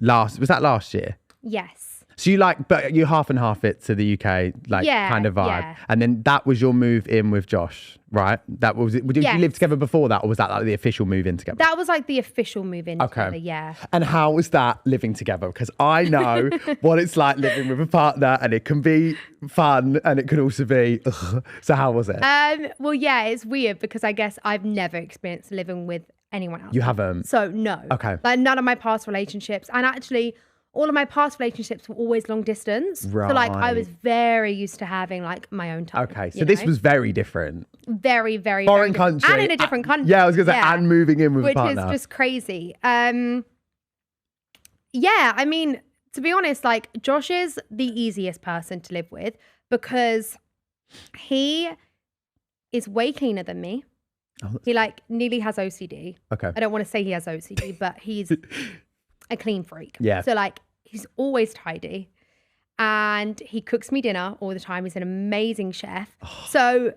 Speaker 1: was that last year?
Speaker 2: Yes.
Speaker 1: So but you half and half it to the UK, kind of vibe.
Speaker 2: Yeah.
Speaker 1: And then that was your move in with Josh, right? That was it. Did you live together before that, or was that like the official move in together?
Speaker 2: That was like the official move in together, yeah.
Speaker 1: And how was that living together? Because I know what it's like living with a partner, and it can be fun and it can also be, ugh. So how was it?
Speaker 2: Well, yeah, it's weird because I guess I've never experienced living with anyone else.
Speaker 1: You haven't?
Speaker 2: So no.
Speaker 1: Okay.
Speaker 2: Like none of my past relationships, and actually all of my past relationships were always long distance.
Speaker 1: Right.
Speaker 2: So like I was very used to having like my own time.
Speaker 1: Okay, so this was very different.
Speaker 2: Very, very
Speaker 1: Foreign
Speaker 2: very
Speaker 1: country.
Speaker 2: and in a different country.
Speaker 1: Yeah, I was going to say, and moving in with a partner.
Speaker 2: Which is just crazy. Yeah, I mean, to be honest, like Josh is the easiest person to live with because he is way cleaner than me. He like nearly has OCD.
Speaker 1: Okay.
Speaker 2: I don't want to say he has OCD, but he's a clean freak.
Speaker 1: Yeah.
Speaker 2: So like he's always tidy and he cooks me dinner all the time. He's an amazing chef. So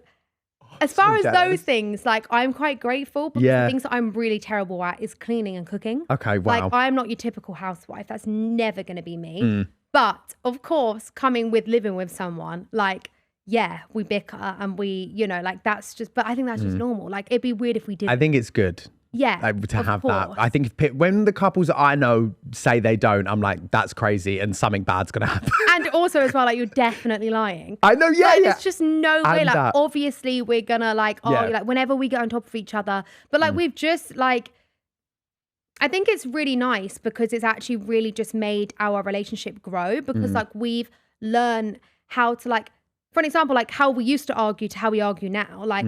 Speaker 2: as far as those things, like I'm quite grateful because the things that I'm really terrible at is cleaning and cooking.
Speaker 1: Okay, wow.
Speaker 2: Like I'm not your typical housewife. That's never going to be me. But of course, coming with living with someone, like, yeah, we bicker and we, you know, like that's just, but I think that's just normal. Like it'd be weird if we didn't.
Speaker 1: I think it's good.
Speaker 2: Yeah.
Speaker 1: Like, to have
Speaker 2: course.
Speaker 1: that. I think when the couples that I know say they don't, I'm like, that's crazy and something bad's going to happen.
Speaker 2: And also as well, like you're definitely lying.
Speaker 1: I know, yeah,
Speaker 2: like,
Speaker 1: yeah.
Speaker 2: There's just no way.
Speaker 1: And
Speaker 2: Like
Speaker 1: that.
Speaker 2: obviously we're going to like, like whenever we get on top of each other. But like we've just like, I think it's really nice because it's actually really just made our relationship grow because like we've learned how to like, for an example, like how we used to argue to how we argue now, like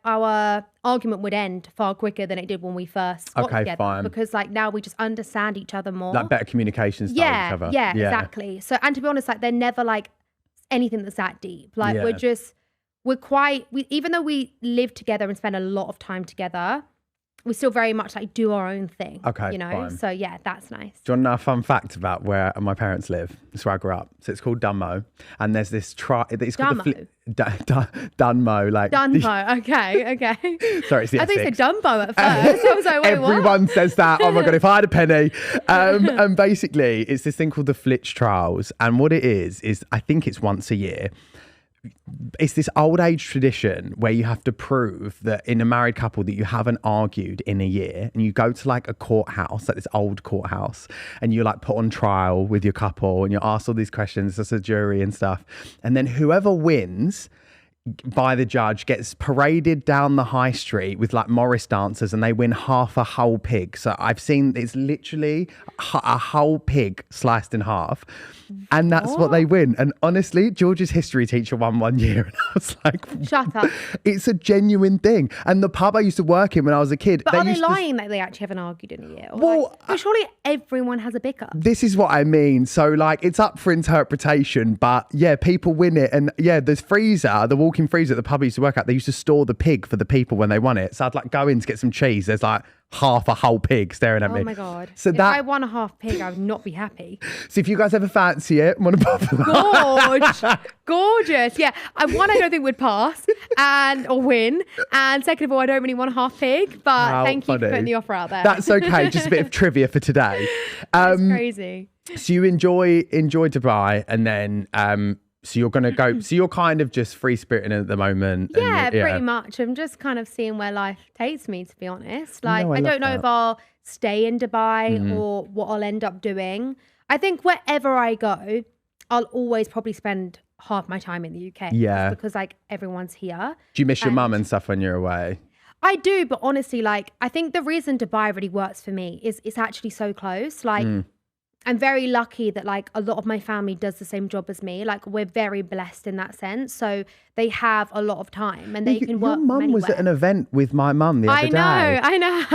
Speaker 2: our argument would end far quicker than it did when we first got together.
Speaker 1: Fine.
Speaker 2: Because like now we just understand each other more.
Speaker 1: Like better communication style with each other.
Speaker 2: Yeah, exactly. So, and to be honest, like they're never like anything that's that deep. Like even though we live together and spend a lot of time together, we still very much like do our own thing.
Speaker 1: Okay,
Speaker 2: you know.
Speaker 1: fine.
Speaker 2: So yeah, that's nice.
Speaker 1: Do you want to know a fun fact about where my parents live? It's where I grew up. So it's called Dunmo, and there's this it's called Dunmo, like
Speaker 2: Dunmo. Okay.
Speaker 1: Sorry, it's the
Speaker 2: I think
Speaker 1: Essex.
Speaker 2: it's Dumbo at first. I was like, wait,
Speaker 1: Everyone
Speaker 2: what?
Speaker 1: says that. Oh my God, if I had a penny. And basically, it's this thing called the Flitch Trials. And what it is I think it's once a year. It's this old age tradition where you have to prove that in a married couple that you haven't argued in a year, and you go to like a courthouse, like this old courthouse, and you're like put on trial with your couple and you're asked all these questions as a jury and stuff. And then whoever wins by the judge gets paraded down the high street with like Morris dancers, and they win half a whole pig. So I've seen it's literally a whole pig sliced in half, and that's what they win. And honestly, George's history teacher won one year, and I was like,
Speaker 2: Shut up.
Speaker 1: It's a genuine thing. And the pub I used to work in when I was a kid,
Speaker 2: But are they lying that they actually haven't argued in a year? Or
Speaker 1: Well,
Speaker 2: but surely everyone has a bicker.
Speaker 1: This is what I mean. So like it's up for interpretation, but yeah, people win it. And yeah, there's freezer, the walk-in freezer at the pub I used to work at, they used to store the pig for the people when they won it. So I'd like go in to get some cheese. There's like half a whole pig staring at me.
Speaker 2: Oh my God.
Speaker 1: So
Speaker 2: if I won a half pig, I would not be happy.
Speaker 1: So if you guys ever fancy it, want to pop
Speaker 2: Gorgeous. Yeah. I don't think would pass or win. And second of all, I don't really want a half pig, but thank you for putting the offer out there.
Speaker 1: That's okay. Just a bit of trivia for today.
Speaker 2: That's crazy.
Speaker 1: So you enjoy Dubai, and then so you're going to go, so you're kind of just free spiriting at the moment.
Speaker 2: Yeah, pretty much. I'm just kind of seeing where life takes me, to be honest. Like,
Speaker 1: No, I
Speaker 2: I don't
Speaker 1: love
Speaker 2: know
Speaker 1: that.
Speaker 2: if I'll stay in Dubai or what I'll end up doing. I think wherever I go, I'll always probably spend half my time in the UK.
Speaker 1: Yeah.
Speaker 2: Just because like everyone's here.
Speaker 1: Do you miss your mum and stuff when you're away?
Speaker 2: I do, but honestly, like I think the reason Dubai really works for me is it's actually so close. Like I'm very lucky that like a lot of my family does the same job as me. Like we're very blessed in that sense. So they have a lot of time and they can work
Speaker 1: Your mum was at an event with my mum the other day.
Speaker 2: I know.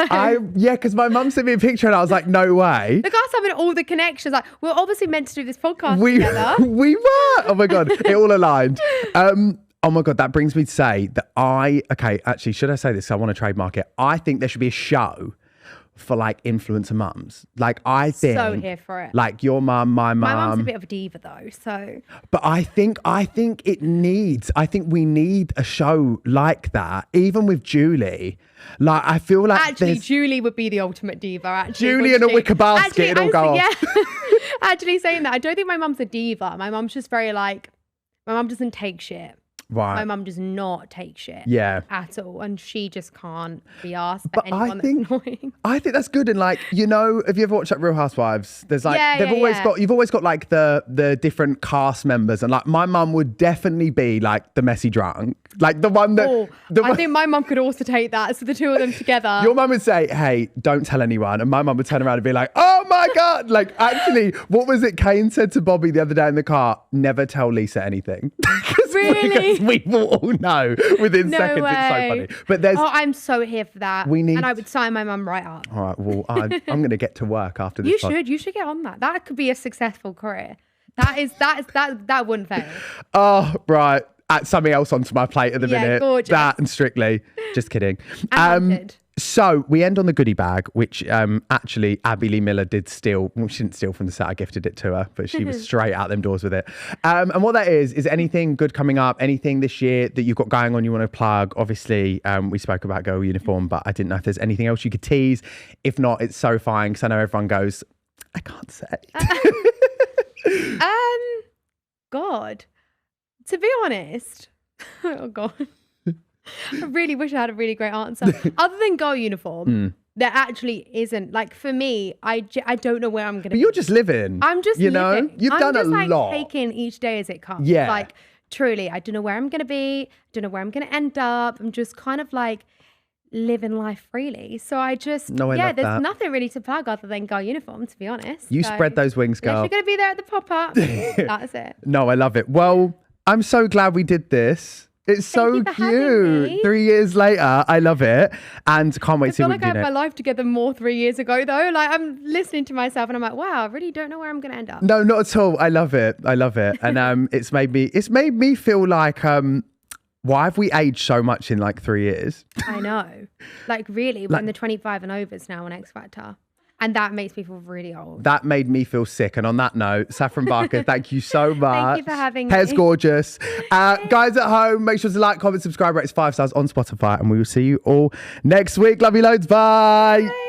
Speaker 1: Yeah, because my mum sent me a picture and I was like, no way.
Speaker 2: Look, us having all the connections. Like we're obviously meant to do this podcast together.
Speaker 1: We were. Oh my God, it all aligned. Oh my God, that brings me to say that actually, should I say this? I want to trademark it. I think there should be a show for like influencer mums. Like I think
Speaker 2: So here for it.
Speaker 1: like your mum, my mum.
Speaker 2: My mum's a bit of a diva though, so.
Speaker 1: But I think we need a show like that, even with Julie. Like I feel like
Speaker 2: Actually, Julie would be the ultimate diva. Actually,
Speaker 1: Julie in a wicker basket, it'll go off.
Speaker 2: Yeah. Actually saying that, I don't think my mum's a diva. My mum's just very like, my mum doesn't take shit.
Speaker 1: Right.
Speaker 2: My mum does not take shit at all. And she just can't be asked for anyone that's annoying.
Speaker 1: I think that's good. And like, you know, have you ever watched like Real Housewives? There's like, you've always got like the different cast members. And like my mum would definitely be like the messy drunk. Like the one that...
Speaker 2: I think my mum could also take that. So the two of them together.
Speaker 1: Your mum would say, hey, don't tell anyone. And my mum would turn around and be like, oh my God. Like actually, what was it Kane said to Bobby the other day in the car? Never tell Lisa anything.
Speaker 2: Really?
Speaker 1: We will all know within seconds.
Speaker 2: Way.
Speaker 1: It's so funny. But there's...
Speaker 2: Oh, I'm so here for that. And I would sign my mum right up.
Speaker 1: All right, well, I'm going to get to work after this.
Speaker 2: You should get on that. That could be a successful career. That wouldn't fail.
Speaker 1: Oh, right. Add something else onto my plate at the minute.
Speaker 2: Gorgeous.
Speaker 1: That and Strictly. Just kidding.
Speaker 2: And
Speaker 1: so we end on the goodie bag, which actually Abby Lee Miller did steal. Well, she didn't steal from the set. I gifted it to her, but she was straight out them doors with it. And what that is anything good coming up, anything this year that you've got going on you want to plug? Obviously, we spoke about Girl Uniform, but I didn't know if there's anything else you could tease. If not, it's so fine because I know everyone goes, I can't say.
Speaker 2: God. To be honest, oh God. I really wish I had a really great answer. Other than Girl Uniform, there actually isn't. Like for me, I don't know where I'm going to be.
Speaker 1: But you're just living.
Speaker 2: I'm just living.
Speaker 1: Know? You've done a lot.
Speaker 2: Taking each day as it comes.
Speaker 1: Yeah.
Speaker 2: Like truly, I don't know where I'm going to be. I don't know where I'm going to end up. I'm just kind of like living life freely. So I just, there's nothing really to plug other than Girl Uniform, to be honest.
Speaker 1: You spread those wings, girl.
Speaker 2: You're going to be there at the pop-up. That's it.
Speaker 1: No, I love it. Well, I'm so glad we did this. It's so cute. 3 years later, I love it. And can't wait to see what we do
Speaker 2: I feel like I had my life together more 3 years ago, though. Like, I'm listening to myself and I'm like, wow, I really don't know where I'm going to end up.
Speaker 1: No, not at all. I love it. And it's made me feel like, why have we aged so much in like 3 years?
Speaker 2: I know. Like, really, we're in the 25 and overs now on X Factor. And that makes me feel really old.
Speaker 1: That made me feel sick. And on that note, Saffron Barker, thank you so much.
Speaker 2: Thank you for having me.
Speaker 1: Hair's gorgeous. Guys at home, make sure to like, comment, subscribe, rate us 5 stars on Spotify. And we will see you all next week. Love you loads. Bye. Bye.